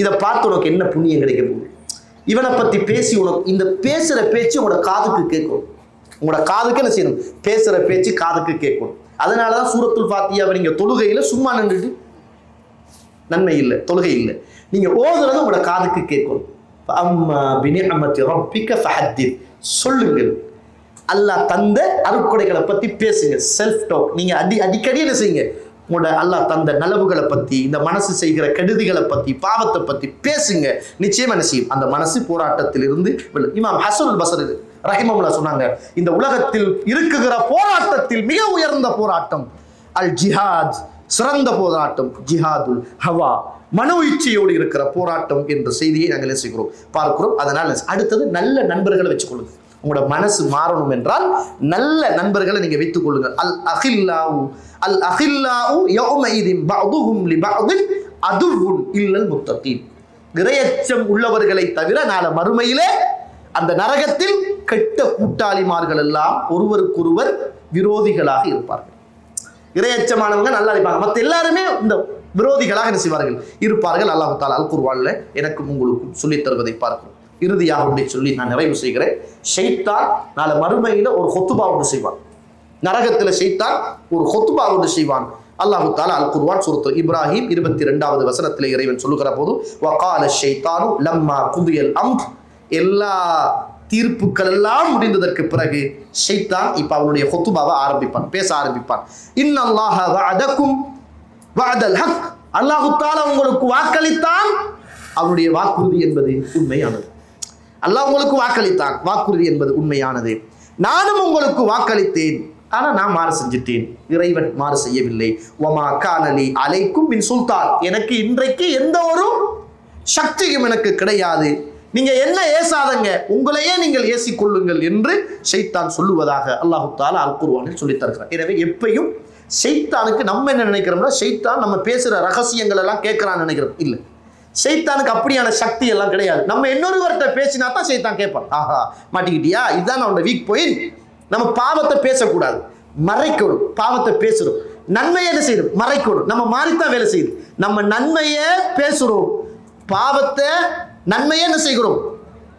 A: இதை பார்த்து உனக்கு என்ன புண்ணியம் கிடைக்க போகுது, இவனை பத்தி பேசி உனக்கு இந்த பேசுற பேச்சு உங்களோட காதுக்கு கேட்கணும். உங்களோட காதுக்கு என்ன செய்யணும், பேசுற பேச்சு காதுக்கு கேட்கணும். அதனாலதான் சூரத்துல் ஃபாத்தியாவை நீங்க தொழுகையில சும்மா நின்றுட்டு நன்மை இல்லை, தொழுகை இல்லை, நீங்க ஓதுறது உங்களோட காதுக்கு கேட்கணும். அம்மா பினிஅமத்தி ரப்பிக ஃபஹத்திர், சொல்லுங்கள், அல்லாஹ் தந்த அருட்கொடைகளை பத்தி பேசுங்க. Self talk. நீங்க அடிக்கடி என்ன செய்யுங்க, உங்களோட அல்லாஹ் தந்த நலவுகளை பத்தி, இந்த மனசு செய்கிற கெடுதிகளை பத்தி, பாவத்தை பத்தி பேசுங்க. நிச்சயம் என்ன செய்யும், அந்த மனசு போராட்டத்தில் இருந்து. இமாம் ஹஸனுல் பஸ்ரி ரஹிமஹுல்லாஹ் சொன்னாங்க, இந்த உலகத்தில் இருக்குகிற போராட்டத்தில் மிக உயர்ந்த போராட்டம் அல் ஜிஹாத், சிறந்த போராட்டம் ஜிஹாதுல் ஹவா, மனோ இச்சையோடு இருக்கிற போராட்டம் என்ற செய்தியை நாங்கள் செய்கிறோம், பார்க்கிறோம். அதனால அடுத்தது நல்ல நண்பர்களை வச்சுக்கொள்ளுங்க. உங்களோட மனசு மாறணும் என்றால் நல்ல நண்பர்களை நீங்க வைத்துக் கொள்ளுங்கள். அல் அஹில்லாஉ யௌமஇதின் பஅதுஹும் லிபஅதின் அதுவுன் இல்லல் முத்தகீன். இறையச்சம் உள்ளவர்களை தவிர நாளை மறுமையிலே அந்த நரகத்தில் கெட்ட கூட்டாளிமார்கள் எல்லாம் ஒருவருக்கொருவர் விரோதிகளாக இருப்பார்கள். இறையச்சமானவங்க நல்லா இருப்பாங்க, மற்ற எல்லாருமே இந்த விரோதிகளாக என்ன செய்வார்கள் இருப்பார்கள். அல்லாஹ் தஆலா அல் குர்ஆன்ல எனக்கும் உங்களுக்கும் சொல்லித் தருவதை பார்க்கிறோம். இறுதியாக ஒன்றை சொல்லி நான் நிறைவு செய்கிறேன். ஷைத்தான் நாளை மறுமையில ஒரு ஹுத்பா ஒன்று செய்வான். நரகத்தில் ஷைத்தான் ஒரு ஹுத்பா ஒன்று செய்வான். அல்லாஹ் தஆலா அல் குர்ஆன் சூரத்து இப்ராஹிம் 22வது வசனத்திலே இறைவன் சொல்லுகிற போது வகால ஷைத்தானு லம்மா குதியல் அம்ர், எல்லா தீர்ப்புகள் எல்லாம் முடிந்ததற்கு பிறகு ஷைத்தான் இப்ப அவனுடைய ஹுத்பாவை ஆரம்பிப்பான், பேச ஆரம்பிப்பான். இன்னல்லாஹ வஅதகும் வஅதல் ஹக், அல்லாஹ் தஆலா உங்களுக்கு வாக்களித்தான், அவனுடைய வாக்குறுதி என்பது உண்மையானது. அல்லாஹ் உங்களுக்கு வாக்களித்தான், வாக்குறுதி என்பது உண்மையானது. நானும் உங்களுக்கு வாக்களித்தேன், ஆனா நான் மாறு செஞ்சிட்டேன், இறைவன் மாறு செய்யவில்லை. வமா கானலி அலைக்கும் மின் சுல்தான், எனக்கு இன்றைக்கு எந்த ஒரு சக்தியும் எனக்கு கிடையாது, நீங்க என்ன ஏசாதங்க, உங்களையே நீங்கள் ஏசிக் கொள்ளுங்கள் என்று ஷைத்தான் சொல்லுவதாக அல்லாஹ் தஆலா அல் குர்ஆனில் சொல்லித் தருகிறார். எனவே எப்பையும் ஷைத்தானுக்கு நம்ம என்ன நினைக்கிறோம்னா, ஷைத்தான் நம்ம பேசுற ரகசியங்கள் எல்லாம் கேட்கிறான்னு நினைக்கிறோம். இல்லை, ஷைத்தானுக்கு அப்படியான சக்தி எல்லாம் கிடையாது. நம்ம இன்னொருவர்கிட்ட பேசினா தான் ஷைத்தான் கேட்பான். ஆஹா மாட்டிக்கிட்டியா, இதுதான் நம்மளோட வீக் பாயிண்ட். நம்ம பாவத்தை பேசக்கூடாது, மறைக்கணும். பாவத்தை பேசுறோம், நன்மையை என்ன செய்யணும், மறைக்கணும். நம்ம மாறித்தான் வேலை செய்யுது. நம்ம நன்மையை பேசுறோம், பாவத்தை நன்மையை என்ன செய்கிறோம்,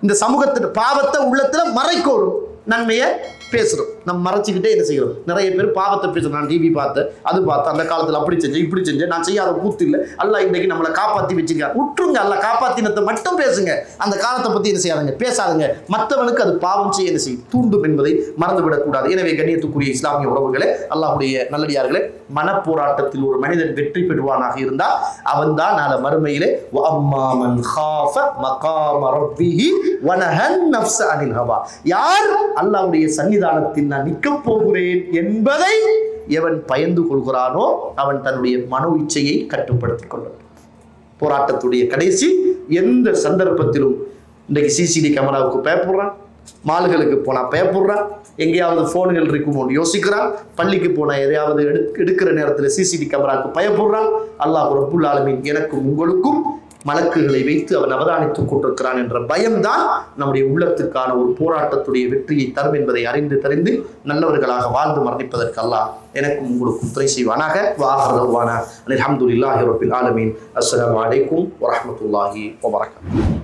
A: இந்த சமூகத்தின் பாவத்தை உள்ளத்துல மறைக்கணும், நன்மையை பேசுறோம். நம்ம மறைச்சிக்கிட்டே என்ன செய்கிறோம், நிறைய பேர் பாவத்தை பேசுறோம். நான் டிவி பார்த்தேன், அது பார்த்தேன், அந்த காலத்தில் அப்படி செஞ்சேன் இப்படி செஞ்சேன், நான் செய்யாத கூத்து இல்லை, அல்லாஹ் இன்றைக்கு நம்மளை காப்பாற்றி வச்சுக்க விட்டுருங்க. அல்லாஹ் காப்பாத்தினத்தை மட்டும் பேசுங்க, அந்த காலத்தை பற்றி என்ன செய்யாதுங்க, பேசாதுங்க. மற்றவனுக்கு அது பாவம் செய்ய என்ன செய்யும், தூண்டும் என்பதை மறந்துவிடக்கூடாது. எனவே கண்ணியத்துக்குரிய இஸ்லாமிய உறவுகளே, அல்லாஹ்வுடைய நல்லடியார்களே, மனப்போராட்டத்தில் ஒரு மனிதன் வெற்றி பெறுவானாக இருந்தால் அவன் தான் நாளை மறுமையிலே வஅம்மாமன் காஃப மகாம ரப்பிஹி வனஹன் நஃப்ஸ அனில் ஹவா, யார் அல்லாஹ்வுடைய சன்னிதானத்தில் நான் நிற்க போகிறேன் என்பதை எவன் பயந்து கொள்கிறானோ அவன் தன்னுடைய மனோ இச்சையை கட்டுப்படுத்திக் கொள்ளும். போராட்டத்துடைய கடைசி எந்த சந்தர்ப்பத்திலும் இன்றைக்கு சிசிடி கேமராவுக்கு பயப்படுறான், மால்களுக்கு போனா பயப்படுறான், எங்கேயாவது போன்கள் இருக்குமோன்னு யோசிக்கிறான், பள்ளிக்கு போனா எதையாவது எடுக்கிற நேரத்தில் சிசிடி கேமராவுக்கு பயப்படுறான். அல்லாஹ் ரப்புல் ஆலமீன் எனக்கும் உங்களுக்கும் மலக்குகளை வைத்து அவன் அவதானித்துக் கொண்டிருக்கிறான் என்ற பயம்தான் நம்முடைய உள்ளத்துக்கான ஒரு போராட்டத்துடைய வெற்றியை தரும் என்பதை அறிந்து தெரிந்து நல்லவர்களாக வாழ்ந்து மரணிப்பதற்கு அல்லாஹ் எனக்கும் உங்களுக்கும் துணை செய்வானாக. அல்ஹம்துலில்லாஹி ரப்பில் ஆலமீன். அஸ்ஸலாமு அலைக்கும் வரஹ்மத்துல்லாஹி வபரகாத்துஹு.